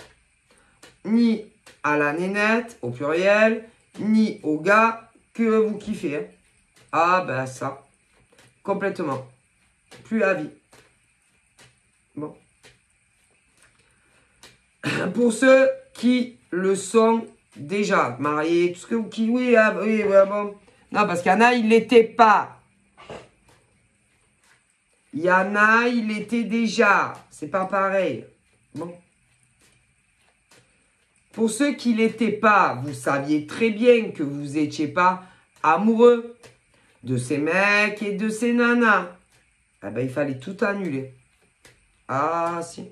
S1: ni à la nénette au pluriel, ni au gars que vous kiffez. Hein. Ah ben ça, complètement. Plus à vie. Bon. Pour ceux qui le sont déjà, mariés, tout ce que vous... Oui, bon. Non, parce qu'il y en a, il ne l'était pas. Il y en a, il l'était déjà. C'est pas pareil. Bon. Pour ceux qui ne l'étaient pas, vous saviez très bien que vous n'étiez pas amoureux de ces mecs et de ces nanas. Eh ben, il fallait tout annuler. Ah, si.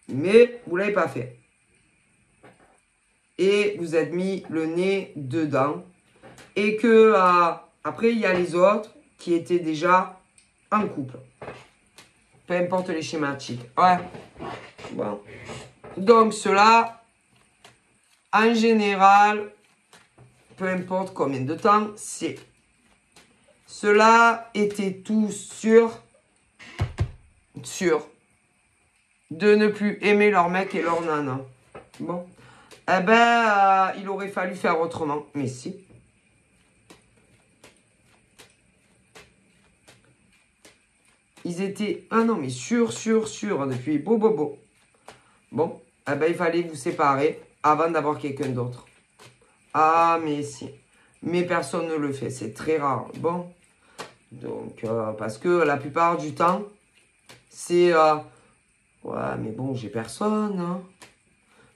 S1: Mais vous ne l'avez pas fait. Et vous êtes mis le nez dedans. Et que après, il y a les autres qui étaient déjà en couple. Peu importe les schématiques. Ouais. Bon. Donc, cela, en général, peu importe combien de temps, c'est. Cela était tous sûrs de ne plus aimer leur mec et leur nana. Bon. Eh ben, il aurait fallu faire autrement. Mais si. Ils étaient, non, mais sûr, depuis beau. Bon, eh ben, il fallait vous séparer avant d'avoir quelqu'un d'autre. Ah, mais si. Mais personne ne le fait, c'est très rare. Bon. Donc, parce que la plupart du temps, c'est... ouais, mais bon, j'ai personne. Hein.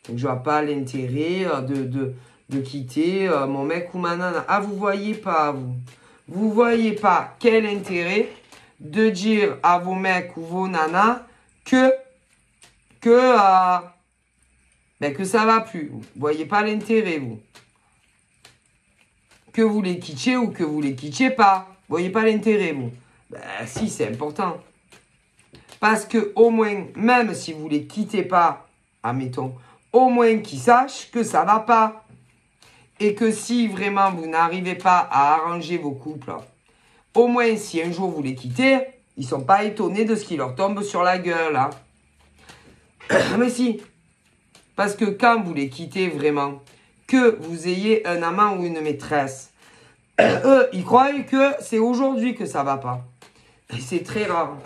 S1: Donc, je vois pas l'intérêt de quitter mon mec ou ma nana. Ah, vous voyez pas, vous. Vous voyez pas quel intérêt de dire à vos mecs ou vos nanas que ça va plus. Vous voyez pas l'intérêt, vous. Que vous les quittiez ou que vous les quittiez pas. Vous voyez pas l'intérêt, vous. Ben, si, c'est important. Parce que au moins, même si vous les quittez pas, admettons, au moins qu'ils sachent que ça va pas. Et que si vraiment vous n'arrivez pas à arranger vos couples, au moins si un jour vous les quittez, ils sont pas étonnés de ce qui leur tombe sur la gueule. Hein. Mais si. Parce que quand vous les quittez vraiment, que vous ayez un amant ou une maîtresse, eux, ils croient que c'est aujourd'hui que ça va pas. Et c'est très rare.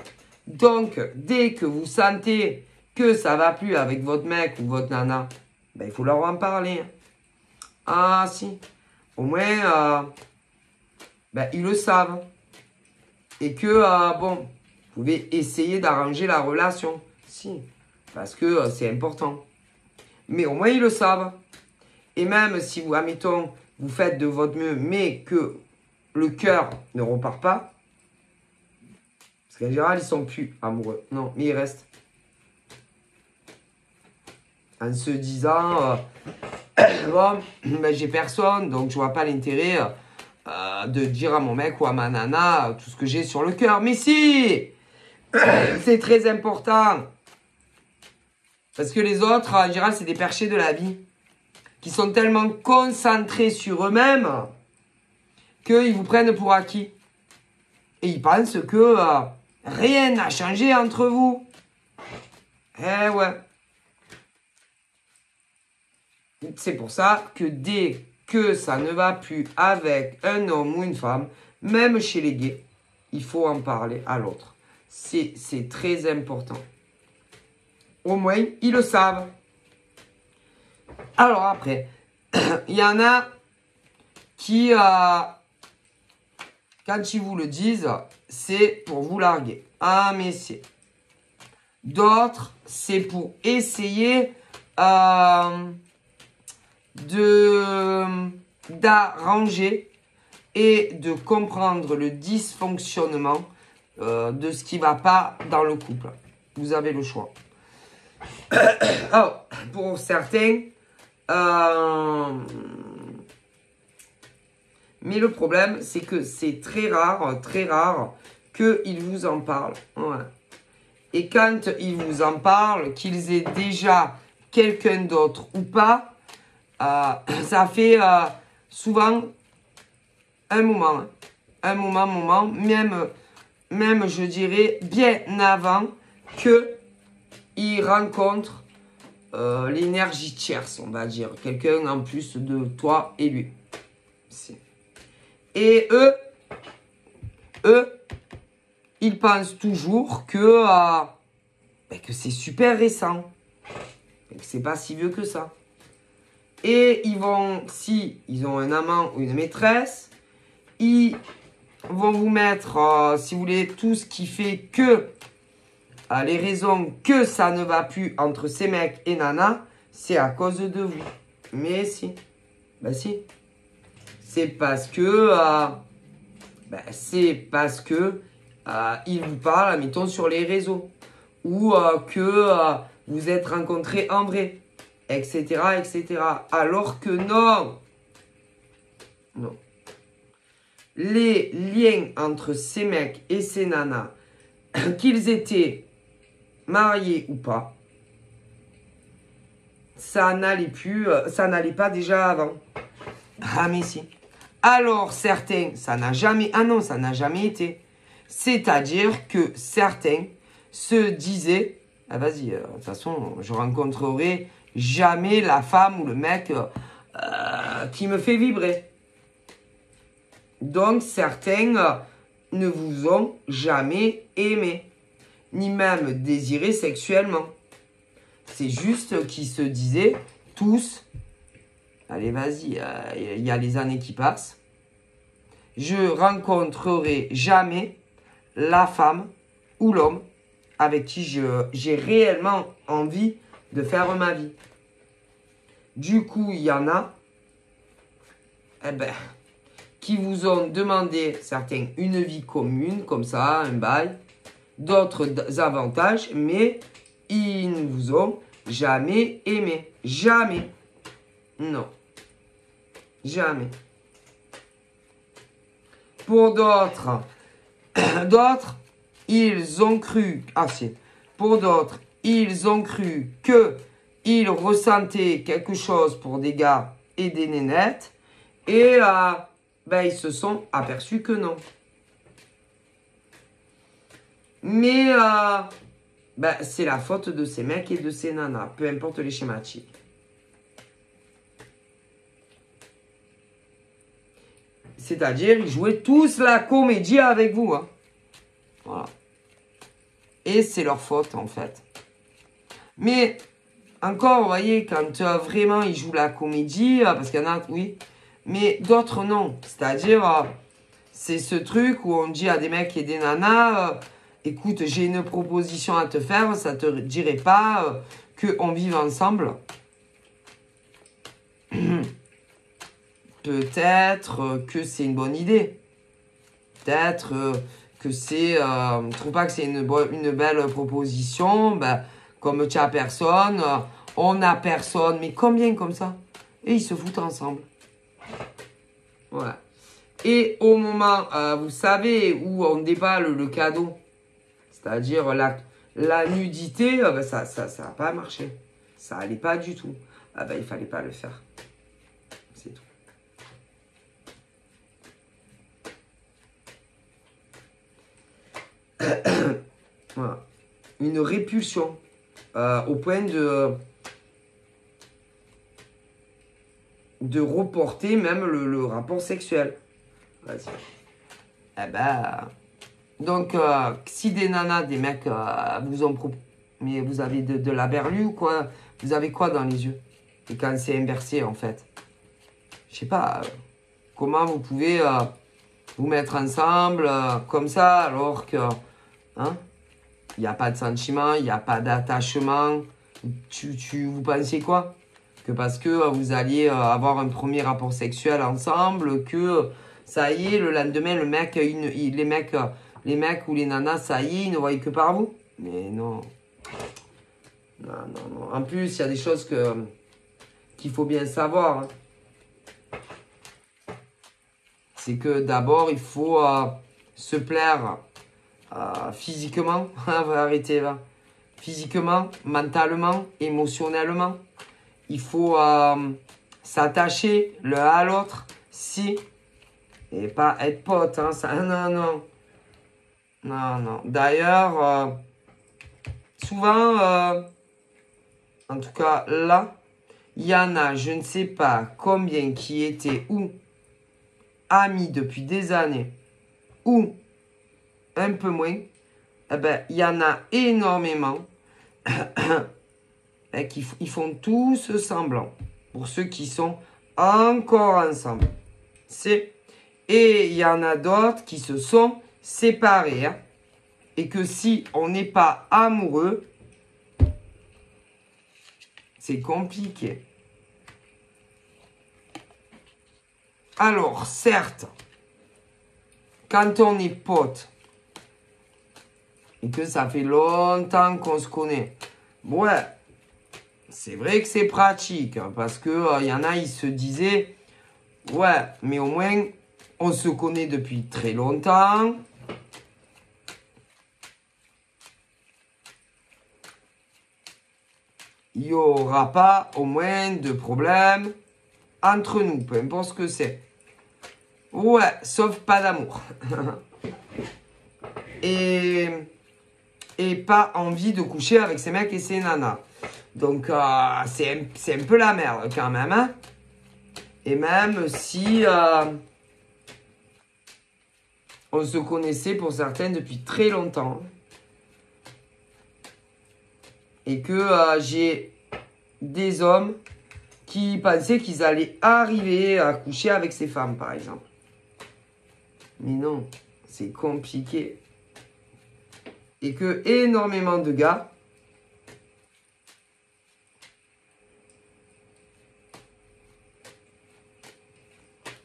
S1: Donc, dès que vous sentez que ça va plus avec votre mec ou votre nana, ben, il faut leur en parler. Ah, si. Au moins, ben, ils le savent. Et que, bon, vous pouvez essayer d'arranger la relation. Si. Parce que c'est important. Mais au moins, ils le savent. Et même si vous, admettons, vous faites de votre mieux, mais que le cœur ne repart pas, parce qu'en général, ils sont plus amoureux. Non, mais ils restent. En se disant, bon, ben, j'ai personne, donc je vois pas l'intérêt de dire à mon mec ou à ma nana tout ce que j'ai sur le cœur. Mais si, c'est très important. Parce que les autres, en général, c'est des perchés de la vie. Qui sont tellement concentrés sur eux-mêmes qu'ils vous prennent pour acquis. Et ils pensent que rien n'a changé entre vous. Eh ouais. C'est pour ça que dès que ça ne va plus avec un homme ou une femme, même chez les gays, il faut en parler à l'autre. C'est très important. Au moins, ils le savent. Alors après, il y en a qui quand ils vous le disent, c'est pour vous larguer. Un messier. D'autres, c'est pour essayer d'arranger et de comprendre le dysfonctionnement de ce qui ne va pas dans le couple. Vous avez le choix. Alors, pour certains, mais le problème, c'est que c'est très rare qu'ils vous en parlent. Ouais. Et quand ils vous en parlent, qu'ils aient déjà quelqu'un d'autre ou pas, ça fait souvent un moment. Un moment, même je dirais, bien avant qu'ils rencontrent l'énergie tierce, on va dire. Quelqu'un en plus de toi et lui. Et eux, ils pensent toujours que c'est super récent. Que c'est pas si vieux que ça. Et ils vont, si ils ont un amant ou une maîtresse, ils vont vous mettre, si vous voulez, tout ce qui fait que les raisons que ça ne va plus entre ces mecs et Nana, c'est à cause de vous. Mais si. Ben si. C'est parce que ils vous parlent, mettons, sur les réseaux. Ou que vous êtes rencontrés en vrai. Etc. Alors que non. Non. Les liens entre ces mecs et ces nanas, qu'ils étaient mariés ou pas, ça n'allait pas déjà avant. Ah mais si. Alors certains, ça n'a jamais été. C'est-à-dire que certains se disaient, ah vas-y, de toute façon, je rencontrerai jamais la femme ou le mec qui me fait vibrer. Donc certains ne vous ont jamais aimé, ni même désiré sexuellement. C'est juste qu'ils se disaient tous, allez vas-y, il y a les années qui passent, je rencontrerai jamais la femme ou l'homme avec qui j'ai réellement envie de faire ma vie. Du coup, il y en a qui vous ont demandé, certains, une vie commune, comme ça, un bail, d'autres avantages, mais ils ne vous ont jamais aimé. Jamais. Non. Jamais. Pour d'autres, ils ont cru, pour d'autres, ils ont cru qu'ils ressentaient quelque chose pour des gars et des nénettes, et ils se sont aperçus que non. Mais c'est la faute de ces mecs et de ces nanas, peu importe les schématiques. C'est-à-dire, ils jouaient tous la comédie avec vous. Hein. Voilà. Et c'est leur faute, en fait. Mais, encore, vous voyez, quand vraiment ils jouent la comédie, parce qu'il y en a, oui, mais d'autres, non. C'est-à-dire, c'est ce truc où on dit à des mecs et des nanas, écoute, j'ai une proposition à te faire, ça te dirait pas qu'on vive ensemble. Peut-être que c'est une bonne idée. Peut-être que c'est... je trouve pas que c'est une belle proposition. Comme tu as personne, on n'a personne. Mais combien comme ça? Et ils se foutent ensemble. Voilà. Et au moment, vous savez, où on déballe le cadeau, c'est-à-dire la nudité, ça n'a pas marché. Ça n'allait pas du tout. Il fallait pas le faire. C'est tout. Voilà. Une répulsion au point de reporter même le rapport sexuel. Vas-y. Donc, si des nanas, des mecs vous ont proposé, mais vous avez de la berlue ou quoi? Vous avez quoi dans les yeux? Et quand c'est inversé, en fait. Je sais pas, comment vous pouvez vous mettre ensemble comme ça, alors que hein, il n'y a pas de sentiment, il n'y a pas d'attachement. Vous pensez quoi? Que parce que vous alliez avoir un premier rapport sexuel ensemble, que ça y est, le lendemain, les mecs ou les nanas, ça y est, ils ne voient que par vous. Mais non. Non, non, non. En plus, il y a des choses qu'il faut bien savoir. Hein. C'est que d'abord, il faut se plaire physiquement. Arrêtez là. Physiquement, mentalement, émotionnellement. Il faut s'attacher l'un à l'autre. Si. Et pas être pote. Hein, ça, non, non. Non, non. D'ailleurs, souvent, en tout cas là, il y en a, je ne sais pas combien qui étaient ou amis depuis des années ou un peu moins. Eh ben, il y en a énormément qui ils font tous semblant. Pour ceux qui sont encore ensemble. Et il y en a d'autres qui se sont séparés. Hein, et que si on n'est pas amoureux, c'est compliqué. Alors, certes, quand on est pote, et que ça fait longtemps qu'on se connaît, ouais, c'est vrai que c'est pratique, hein, parce que y en a, ils se disaient, ouais, mais au moins, on se connaît depuis très longtemps. Il n'y aura pas au moins de problème entre nous, peu importe ce que c'est. Ouais, sauf pas d'amour. et pas envie de coucher avec ces mecs et ces nanas. Donc, c'est un peu la merde quand même. Hein, et même si on se connaissait pour certains depuis très longtemps. Et que j'ai des hommes qui pensaient qu'ils allaient arriver à coucher avec ces femmes, par exemple. Mais non, c'est compliqué. Et que énormément de gars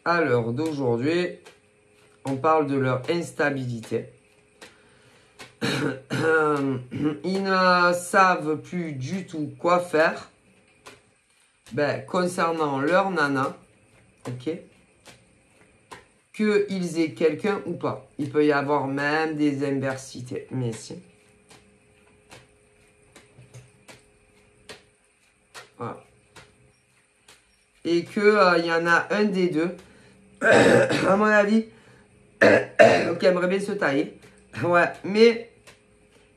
S1: à l'heure d'aujourd'hui, on parle de leur instabilité. Ils ne savent plus du tout quoi faire concernant leur nana, ok, qu'ils aient quelqu'un ou pas. Il peut y avoir même des inversités, mais si. Voilà. Et que y en a un des deux, à mon avis, qui aimerait bien se tailler. Ouais, mais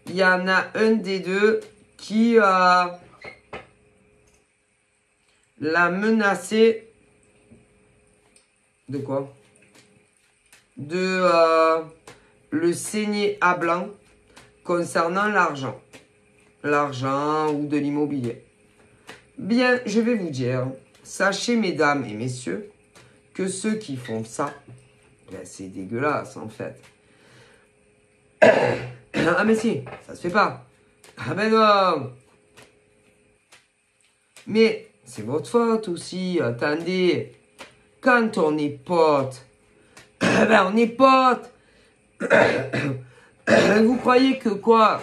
S1: il y en a un des deux qui l'a menacé de quoi? De le saigner à blanc concernant l'argent. L'argent ou de l'immobilier. Bien, je vais vous dire, sachez mesdames et messieurs, que ceux qui font ça, c'est dégueulasse en fait. Ah mais si, ça se fait pas. Ah ben non. Mais c'est votre faute aussi, attendez. Quand on est potes, ben on est potes. Vous croyez que quoi?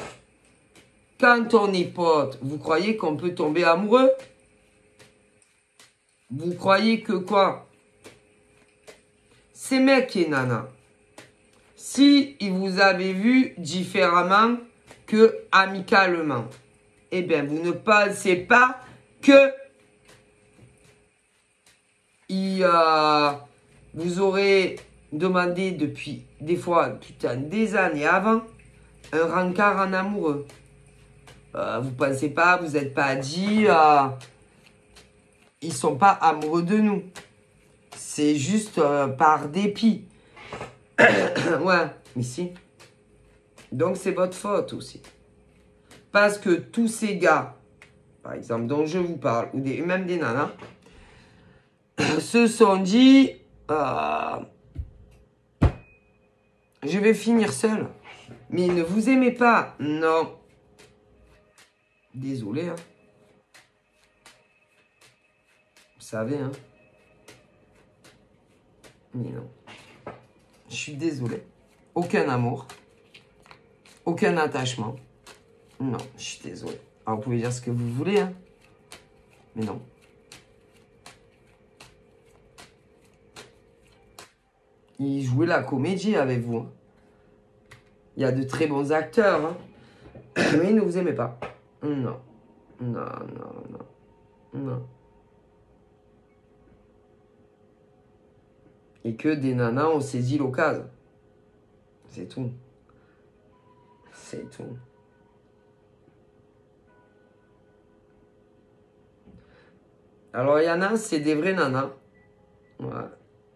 S1: Quand on est potes, vous croyez qu'on peut tomber amoureux? Vous croyez que quoi? Ces mecs et nanas, si ils vous avaient vu différemment que amicalement, eh bien, vous ne pensez pas que vous aurez demandé depuis des fois, putain, des années avant, un rencard en amoureux. Vous pensez pas, vous n'êtes pas dit, ils sont pas amoureux de nous. C'est juste par dépit. Ouais, mais si. Donc c'est votre faute aussi. Parce que tous ces gars, par exemple, dont je vous parle, ou même des nanas, se sont dit, je vais finir seul. Mais ne vous aimez pas. Non. Désolé, hein. Vous savez, hein. Mais non. Je suis désolé. Aucun amour. Aucun attachement. Non, je suis désolé. Alors, vous pouvez dire ce que vous voulez, hein. Mais non. Il jouait la comédie avec vous. Hein. Il y a de très bons acteurs, hein. Mais ne vous aimez pas. Non. Non, non, non. Non. Et que des nanas ont saisi l'occasion. C'est tout. C'est tout. Alors, il y en a, c'est des vrais nanas. Ouais.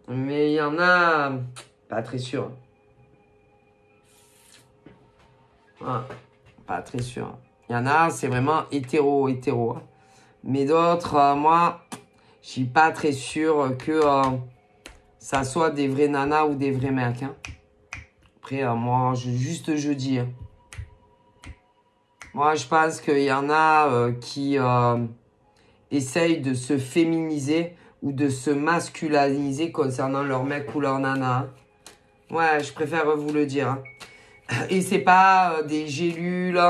S1: Mais il y en a, pas très sûr. Ouais. Pas très sûr. Il y en a, c'est vraiment hétéro. Mais d'autres, moi, je suis pas très sûr que ça soit des vrais nanas ou des vrais mecs. Hein. Après, moi, je dis. Hein. Moi, je pense qu'il y en a qui essayent de se féminiser ou de se masculiniser concernant leur mec ou leur nana. Hein. Ouais, je préfère vous le dire. Hein. Et c'est pas des gélules,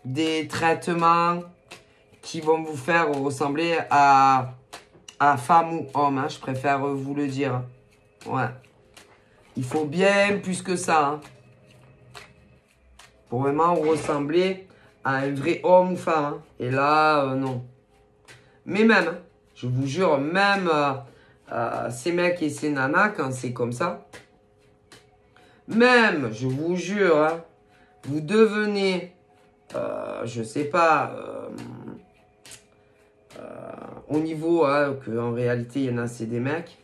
S1: des traitements qui vont vous faire ressembler à femme ou homme. Hein. Je préfère vous le dire. Ouais. Il faut bien plus que ça. Hein. Pour vraiment ressembler à un vrai homme ou femme. Hein. Et là, non. Mais même, hein, je vous jure, même ces mecs et ces nanas, quand c'est comme ça, même, je vous jure, hein, vous devenez, je sais pas, au niveau, hein, qu'en réalité, il y en a, c'est des mecs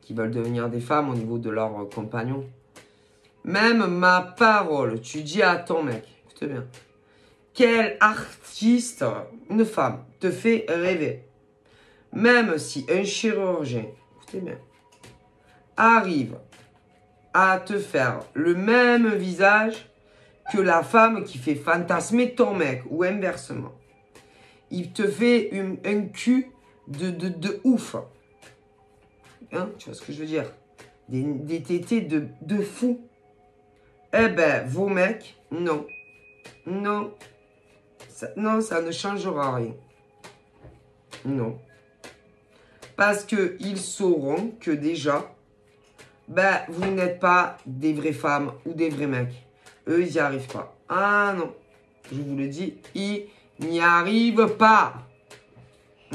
S1: qui veulent devenir des femmes au niveau de leurs compagnons. Même ma parole, tu dis à ton mec, écoute bien, quel artiste, une femme, te fait rêver. Même si un chirurgien, écoutez bien, arrive à te faire le même visage que la femme qui fait fantasmer ton mec ou inversement. Il te fait un cul de ouf. Hein, tu vois ce que je veux dire? Des tétés de fou. Eh ben, vos mecs, non. Non. Non, ça ne changera rien. Non. Parce qu'ils sauront que déjà, ben, vous n'êtes pas des vraies femmes ou des vrais mecs. Eux, ils n'y arrivent pas. Ah non. Je vous le dis, ils n'y arrivent pas.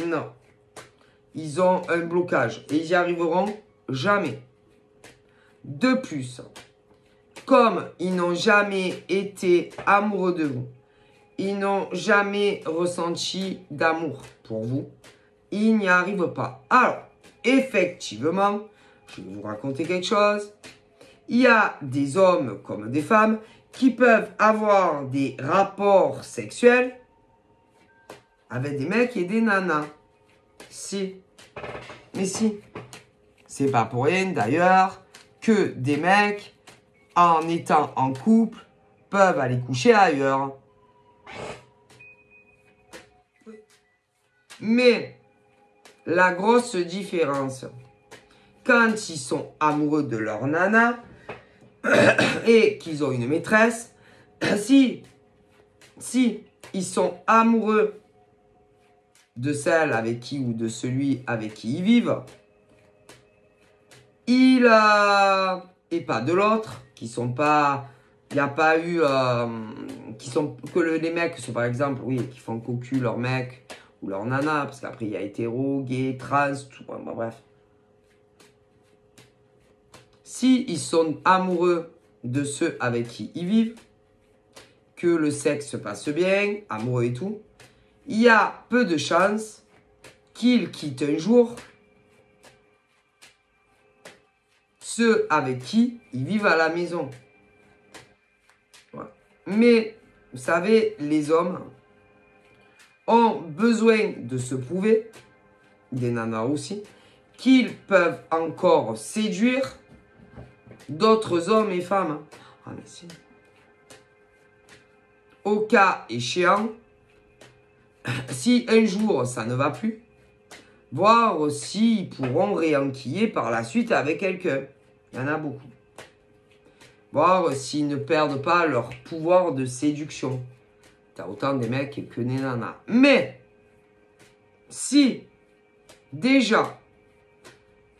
S1: Non. Ils ont un blocage et ils n'y arriveront jamais. De plus, comme ils n'ont jamais été amoureux de vous, ils n'ont jamais ressenti d'amour pour vous, ils n'y arrivent pas. Alors, effectivement, je vais vous raconter quelque chose. Il y a des hommes comme des femmes qui peuvent avoir des rapports sexuels avec des mecs et des nanas. Si. Mais si. C'est pas pour rien d'ailleurs que des mecs, en étant en couple, peuvent aller coucher ailleurs. Mais la grosse différence, quand ils sont amoureux de leur nana et qu'ils ont une maîtresse, si ils sont amoureux de celle avec qui ou de celui avec qui ils vivent, et pas de l'autre, qui sont pas, il n'y a pas eu, les mecs sont par exemple, oui, qui font cocu leur mec ou leur nana, parce qu'après il y a hétéro, gay, trans, tout, bref. Si ils sont amoureux de ceux avec qui ils vivent, que le sexe se passe bien, amoureux et tout, il y a peu de chances qu'ils quittent un jour ceux avec qui ils vivent à la maison. Ouais. Mais, vous savez, les hommes ont besoin de se prouver, des nanas aussi, qu'ils peuvent encore séduire d'autres hommes et femmes. Ah, mais si. Au cas échéant, si un jour ça ne va plus, voir s'ils pourront réenquiller par la suite avec quelqu'un. Il y en a beaucoup. Voir s'ils ne perdent pas leur pouvoir de séduction. T'as autant des mecs que des nanas. Mais, si, déjà,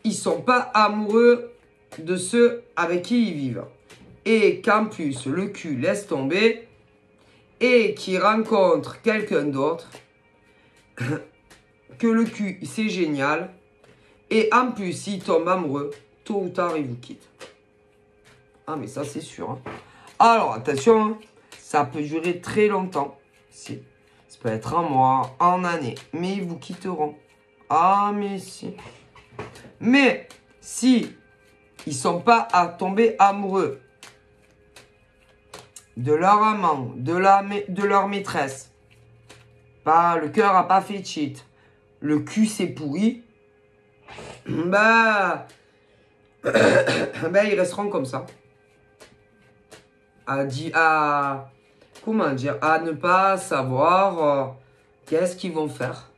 S1: ils sont pas amoureux de ceux avec qui ils vivent, et qu'en plus, le cul laisse tomber, et qu'ils rencontrent quelqu'un d'autre, que le cul, c'est génial, et en plus, s'ils tombent amoureux, tôt ou tard, ils vous quittent. Ah, mais ça, c'est sûr. Hein. Alors, attention, hein, ça peut durer très longtemps. Si. Ça peut être un mois, en année. Mais ils vous quitteront. Ah, mais si. Mais, si ils ne sont pas à tomber amoureux de leur amant, de leur maîtresse, pas, le cœur n'a pas fait cheat, le cul s'est pourri, bah, ils resteront comme ça. Comment dire, à ne pas savoir qu'est-ce qu'ils vont faire.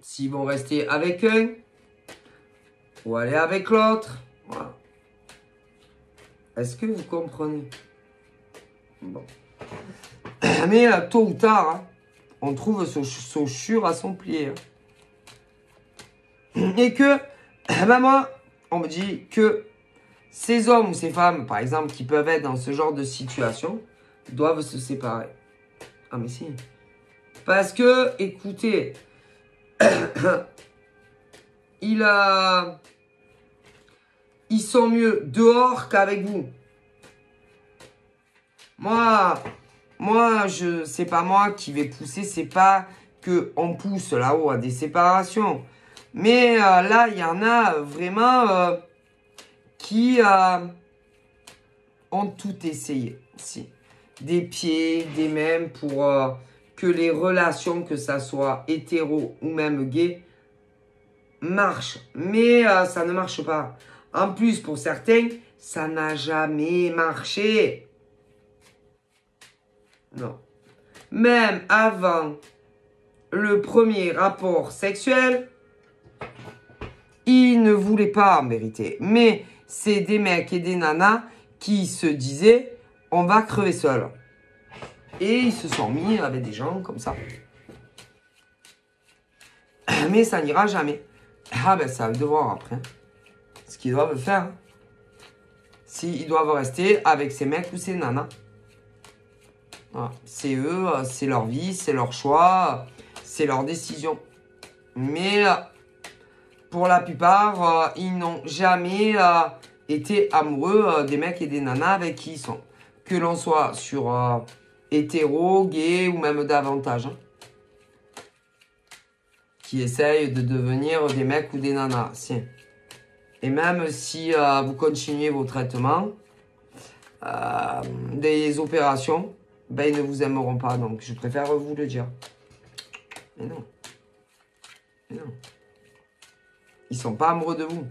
S1: S'ils vont rester avec un ou aller avec l'autre. Voilà. Est-ce que vous comprenez? Bon. Mais tôt ou tard, hein, on trouve son chure à son pied. Hein. Et que, ben moi, on me dit que ces hommes ou ces femmes, par exemple, qui peuvent être dans ce genre de situation, doivent se séparer. Ah, mais si. Parce que, écoutez, ils sont mieux dehors qu'avec vous. Moi, c'est pas moi qui vais pousser, c'est pas que on pousse là-haut à des séparations. Mais là, il y en a vraiment qui ont tout essayé. Si. Des pieds, des mêmes pour que les relations, que ça soit hétéro ou même gay, marchent. Mais ça ne marche pas. En plus, pour certains, ça n'a jamais marché. Non. Même avant le premier rapport sexuel, ils ne voulaient pas en vérité. Mais c'est des mecs et des nanas qui se disaient « on va crever seul ». Et ils se sont mis avec des gens comme ça. Mais ça n'ira jamais. Ah ben ça va devoir après. Ce qu'ils doivent faire. S'ils doivent rester avec ces mecs ou ces nanas. Voilà. C'est eux, c'est leur vie, c'est leur choix, c'est leur décision. Mais pour la plupart, ils n'ont jamais été amoureux des mecs et des nanas avec qui ils sont. Que l'on soit sur hétéro, gay ou même davantage. Hein, qui essayent de devenir des mecs ou des nanas. Si. Et même si vous continuez vos traitements, des opérations, ben, ils ne vous aimeront pas. Donc, je préfère vous le dire. Mais non. Mais non. Ils ne sont pas amoureux de vous.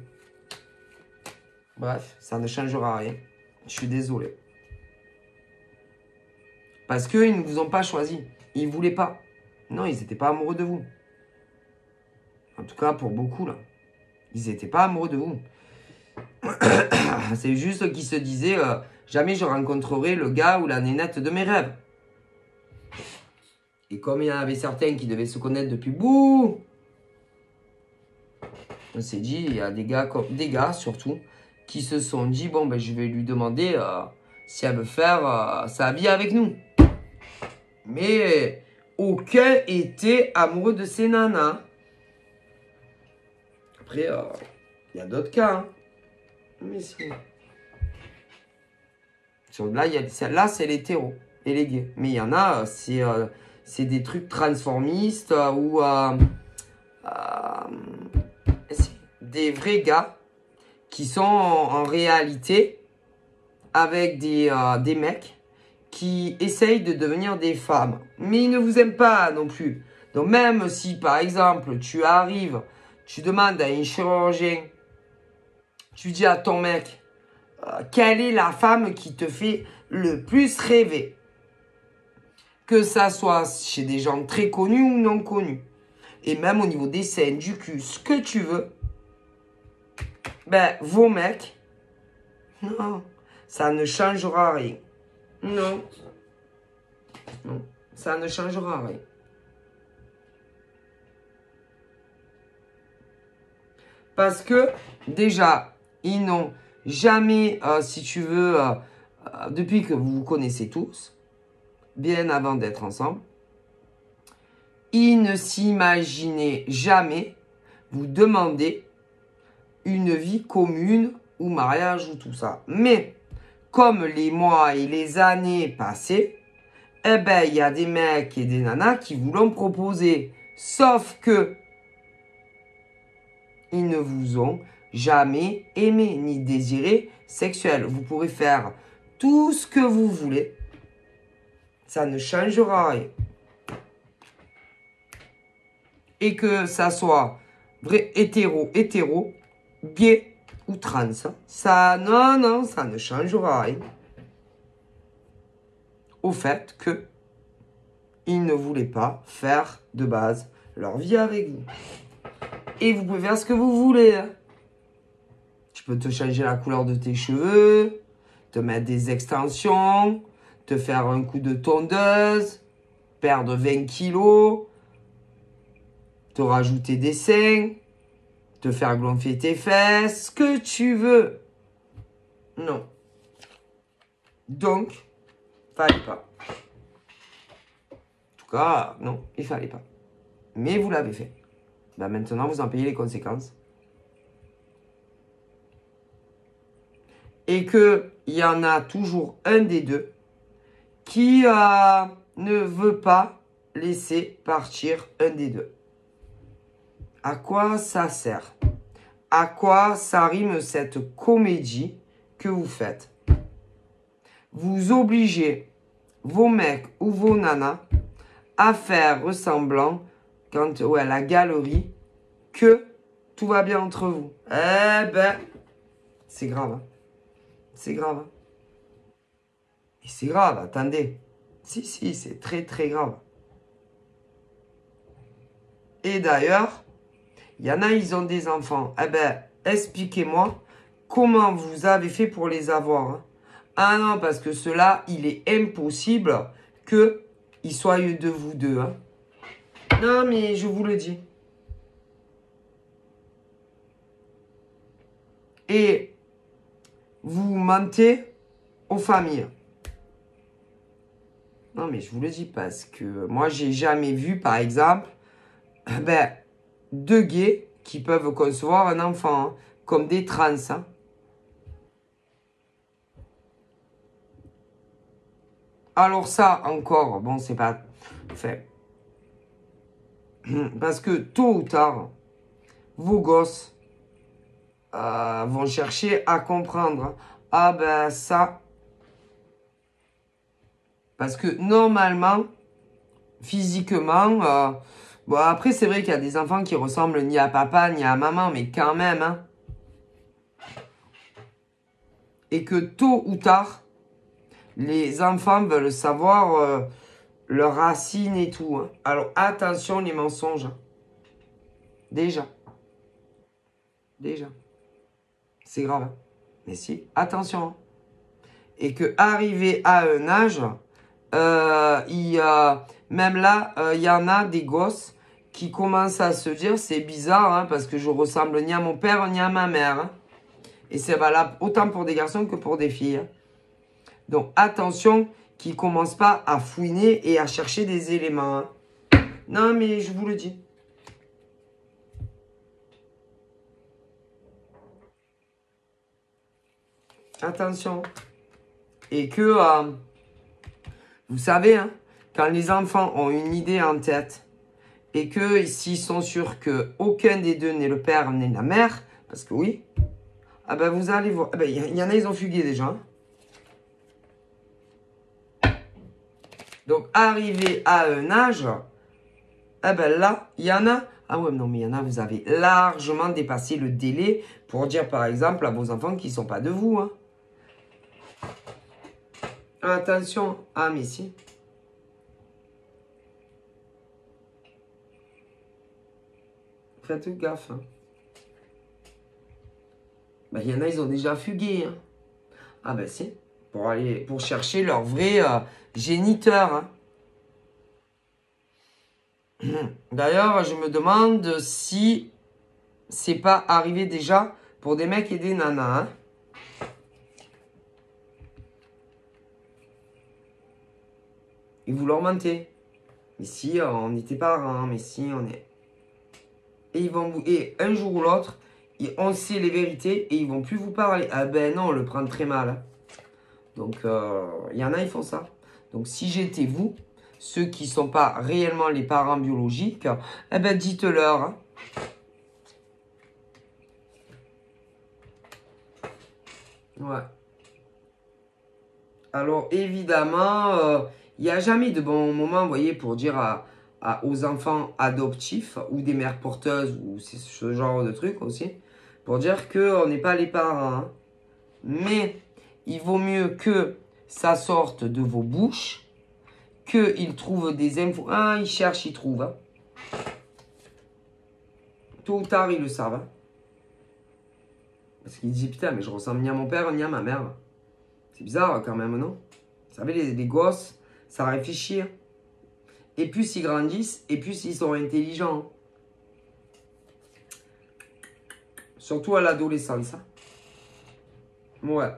S1: Bref, ça ne changera rien. Je suis désolé. Parce qu'ils ne vous ont pas choisi. Ils ne voulaient pas. Non, ils n'étaient pas amoureux de vous. En tout cas, pour beaucoup, là. Ils n'étaient pas amoureux de vous. C'est juste qu'ils se disaient jamais je rencontrerai le gars ou la nénette de mes rêves. Et comme il y en avait certains qui devaient se connaître depuis bout, on s'est dit, il y a des gars surtout, qui se sont dit, bon, ben, je vais lui demander si elle veut faire sa vie avec nous. Mais aucun était amoureux de ces nanas. Après, il y a d'autres cas. Hein. Mais si. Là, c'est l'hétéro et les gays. Mais il y en a, c'est des trucs transformistes ou des vrais gars qui sont en réalité avec des mecs qui essayent de devenir des femmes. Mais ils ne vous aiment pas non plus. Donc même si, par exemple, tu arrives, tu demandes à un chirurgien, tu dis à ton mec, quelle est la femme qui te fait le plus rêver? Que ça soit chez des gens très connus ou non connus. Et même au niveau des seins, du cul, ce que tu veux. Ben, vos mecs, non, ça ne changera rien. Non. Non, ça ne changera rien. Parce que, déjà, ils n'ont jamais, si tu veux, depuis que vous vous connaissez tous, bien avant d'être ensemble, ils ne s'imaginaient jamais vous demander une vie commune ou mariage ou tout ça. Mais, comme les mois et les années passaient, eh ben, il y a des mecs et des nanas qui vous l'ont proposé. Sauf que, ils ne vous ont jamais aimé ni désiré sexuel. Vous pourrez faire tout ce que vous voulez. Ça ne changera rien. Et que ça soit vrai hétéro, gay ou trans. Ça, non, ça ne changera rien. Au fait que ils ne voulaient pas faire de base leur vie avec vous. Et vous pouvez faire ce que vous voulez. Hein. Tu peux te changer la couleur de tes cheveux, te mettre des extensions, te faire un coup de tondeuse, perdre 20 kilos, te rajouter des seins, te faire gonfler tes fesses, ce que tu veux. Non. Donc, fallait pas. En tout cas, non, il fallait pas. Mais vous l'avez fait. Ben maintenant, vous en payez les conséquences. Et qu'il y en a toujours un des deux qui ne veut pas laisser partir un des deux. À quoi ça sert? À quoi ça rime cette comédie que vous faites? Vous obligez vos mecs ou vos nanas à faire ressemblant quand à la galerie que tout va bien entre vous. Eh ben, c'est grave. Hein. C'est grave. Hein. Et c'est grave, attendez. Si, c'est très très grave. Et d'ailleurs, il y en a, ils ont des enfants. Eh ben, expliquez-moi comment vous avez fait pour les avoir. Hein. Ah non, parce que cela, il est impossible qu'ils soient de vous deux. Hein. Non, mais je vous le dis. Et vous mentez aux familles. Non, mais je vous le dis parce que moi, j'ai jamais vu, par exemple, ben, deux gays qui peuvent concevoir un enfant, hein, comme des trans. Hein. Alors ça, encore, bon, c'est pas fait. Parce que tôt ou tard, vos gosses vont chercher à comprendre. Ah ben ça. Parce que normalement, physiquement, bon après c'est vrai qu'il y a des enfants qui ressemblent ni à papa ni à maman, mais quand même. Hein, et que tôt ou tard, les enfants veulent savoir leurs racines et tout. Hein. Alors attention les mensonges. Hein. Déjà. C'est grave. Hein. Mais si, attention. Hein. Et que arrivé à un âge, même là, il y en a des gosses qui commencent à se dire, c'est bizarre, hein, parce que je ressemble ni à mon père ni à ma mère. Hein. Et c'est valable autant pour des garçons que pour des filles. Hein. Donc attention qu'ils ne commencent pas à fouiner et à chercher des éléments. Hein. Non, mais je vous le dis. Attention. Et que, vous savez, hein, quand les enfants ont une idée en tête et que s'ils sont sûrs qu'aucun des deux n'est le père n'est la mère, parce que oui, ah ben vous allez voir. Ah ben, y en a, ils ont fugué déjà. Donc, arrivé à un âge, ah ben là, il y en a. Ah ouais, non, mais il y en a, vous avez largement dépassé le délai pour dire, par exemple, à vos enfants qu'ils ne sont pas de vous. Hein. Attention. Ah, mais si. Faites gaffe. Hein. Ben, il y en a, ils ont déjà fugué. Hein. Ah ben si. Pour chercher leur vrai géniteur. Hein. D'ailleurs, je me demande si c'est pas arrivé déjà pour des mecs et des nanas. Hein. Et vous leur mentez. Mais si, on n'était pas parents, mais si, on est... Et ils vont vous... Et un jour ou l'autre, on sait les vérités et ils vont plus vous parler. Ah ben non, on le prend très mal. Hein. Donc, il y en a, ils font ça. Donc, si j'étais vous, ceux qui ne sont pas réellement les parents biologiques, eh ben, dites-leur. Hein. Ouais. Alors, évidemment, il n'y a jamais de bon moment, vous voyez, pour dire aux enfants adoptifs ou des mères porteuses ou ce genre de trucs aussi, pour dire qu'on n'est pas les parents. Hein. Mais il vaut mieux que ça sorte de vos bouches, qu'ils trouvent des infos. Ah, ils cherchent, ils trouvent. Hein. Tôt ou tard, ils le savent. Hein. Parce qu'ils disent, putain, mais je ressemble ni à mon père, ni à ma mère. C'est bizarre quand même, non? Vous savez, les gosses, ça réfléchit. Hein. Et plus ils grandissent, et plus ils sont intelligents. Surtout à l'adolescence. Hein. Ouais.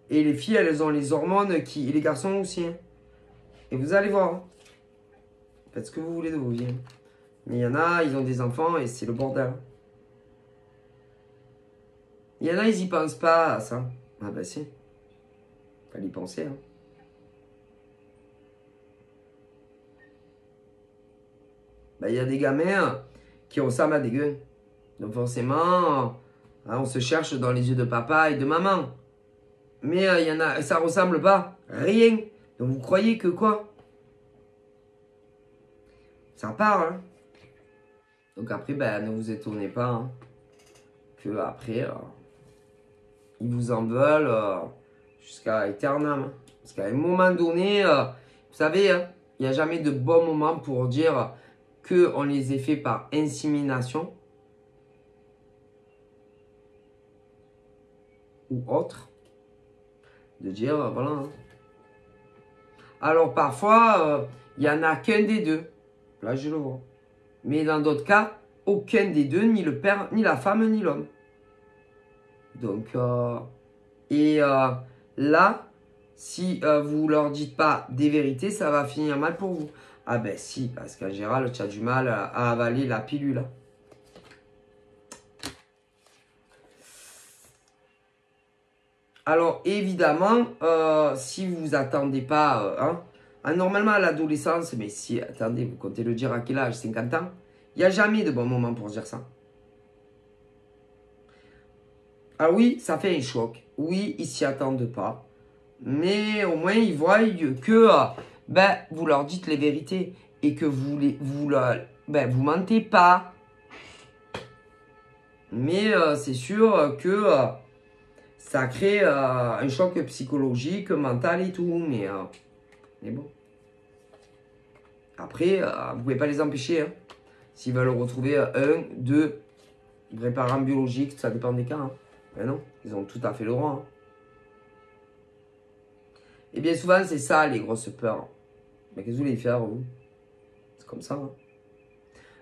S1: Et les filles, elles ont les hormones et les garçons aussi. Hein. Et vous allez voir. Hein. Faites ce que vous voulez de vos vies. Hein. Mais il y en a, ils ont des enfants et c'est le bordel. Il y en a, ils y pensent pas à ça. Ah bah si. Fallait y penser. Hein. Bah, il y a des gamins qui ressemblent à des gueux. Donc forcément, on se cherche dans les yeux de papa et de maman. Mais il y en a, ça ressemble pas. Rien. Donc vous croyez que quoi? Ça part. Hein. Donc après, ben, ne vous étonnez pas. Hein, que après, ils vous en veulent jusqu'à éternellement. Hein. Parce qu'à un moment donné, vous savez, hein, il n'y a jamais de bon moment pour dire qu'on les ait fait par insémination. Ou autre. De dire, voilà. Hein. Alors parfois, il n'y en a qu'un des deux. Là, je le vois. Mais dans d'autres cas, aucun des deux, ni le père, ni la femme, ni l'homme. Donc, là, si vous leur dites pas des vérités, ça va finir mal pour vous. Ah ben si, parce qu'en général, tu as du mal à avaler la pilule. Alors, évidemment, si vous vous attendez pas... normalement, à l'adolescence, mais si, attendez, vous comptez le dire à quel âge? 50 ans? Il n'y a jamais de bon moment pour dire ça. Ah oui, ça fait un choc. Oui, ils s'y attendent pas. Mais au moins, ils voient que vous leur dites les vérités. Et que vous mentez pas. Mais c'est sûr que ça crée un choc psychologique, mental et tout. Mais bon. Après, vous ne pouvez pas les empêcher. Hein. S'ils veulent retrouver un, deux vrais parents biologiques, ça dépend des cas. Hein. Mais non, ils ont tout à fait le droit. Hein. Et bien souvent, c'est ça les grosses peurs. Mais qu'est-ce que vous voulez faire, vous? C'est comme ça. Hein.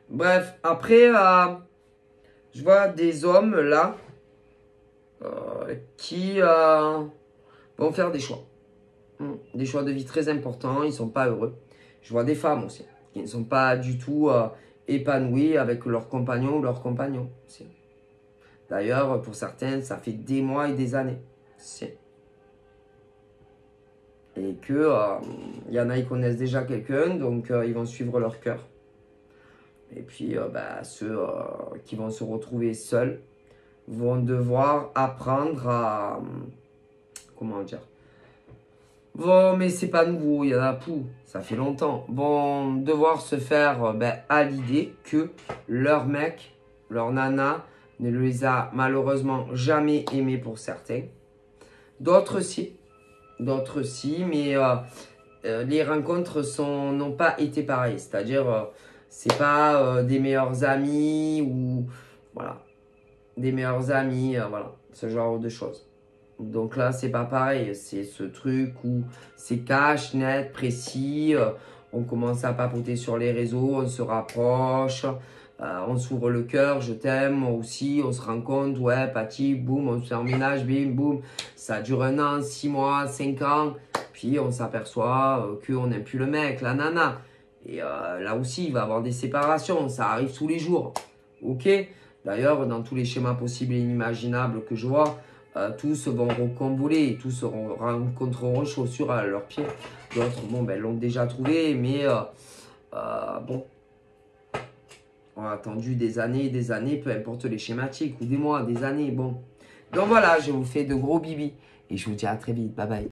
S1: Bref, après, je vois des hommes là qui vont faire des choix. Des choix de vie très importants, ils ne sont pas heureux. Je vois des femmes aussi qui ne sont pas du tout épanouies avec leur compagnon ou leur compagnon. D'ailleurs, pour certains, ça fait des mois et des années. Et que y en a, ils connaissent déjà quelqu'un, donc ils vont suivre leur cœur. Et puis, ceux qui vont se retrouver seuls vont devoir apprendre à... comment dire? Bon, mais c'est pas nouveau, il y en a pour, ça fait longtemps. Vont devoir se faire à l'idée que leur mec, leur nana, ne les a malheureusement jamais aimés pour certains. D'autres si. d'autres si, mais les rencontres n'ont pas été pareilles. C'est-à-dire, c'est pas des meilleurs amis ou voilà, des meilleurs amis, voilà, ce genre de choses. Donc là, c'est pas pareil. C'est ce truc où c'est cash, net, précis. On commence à papoter sur les réseaux, on se rapproche, on s'ouvre le cœur, je t'aime, moi aussi, on se rend compte, ouais, pati, boum, on se fait en ménage, bim, boum. Ça dure 1 an, 6 mois, 5 ans. Puis on s'aperçoit qu'on n'aime plus le mec, la nana. Et là aussi, il va y avoir des séparations. Ça arrive tous les jours. Ok? D'ailleurs, dans tous les schémas possibles et inimaginables que je vois, tous vont recomboler, tous rencontreront chaussures à leurs pieds. D'autres, bon, ben, l'ont déjà trouvé, mais bon, on a attendu des années, peu importe les schématiques, ou des mois, des années, bon. Donc voilà, je vous fais de gros bibis et je vous dis à très vite. Bye bye.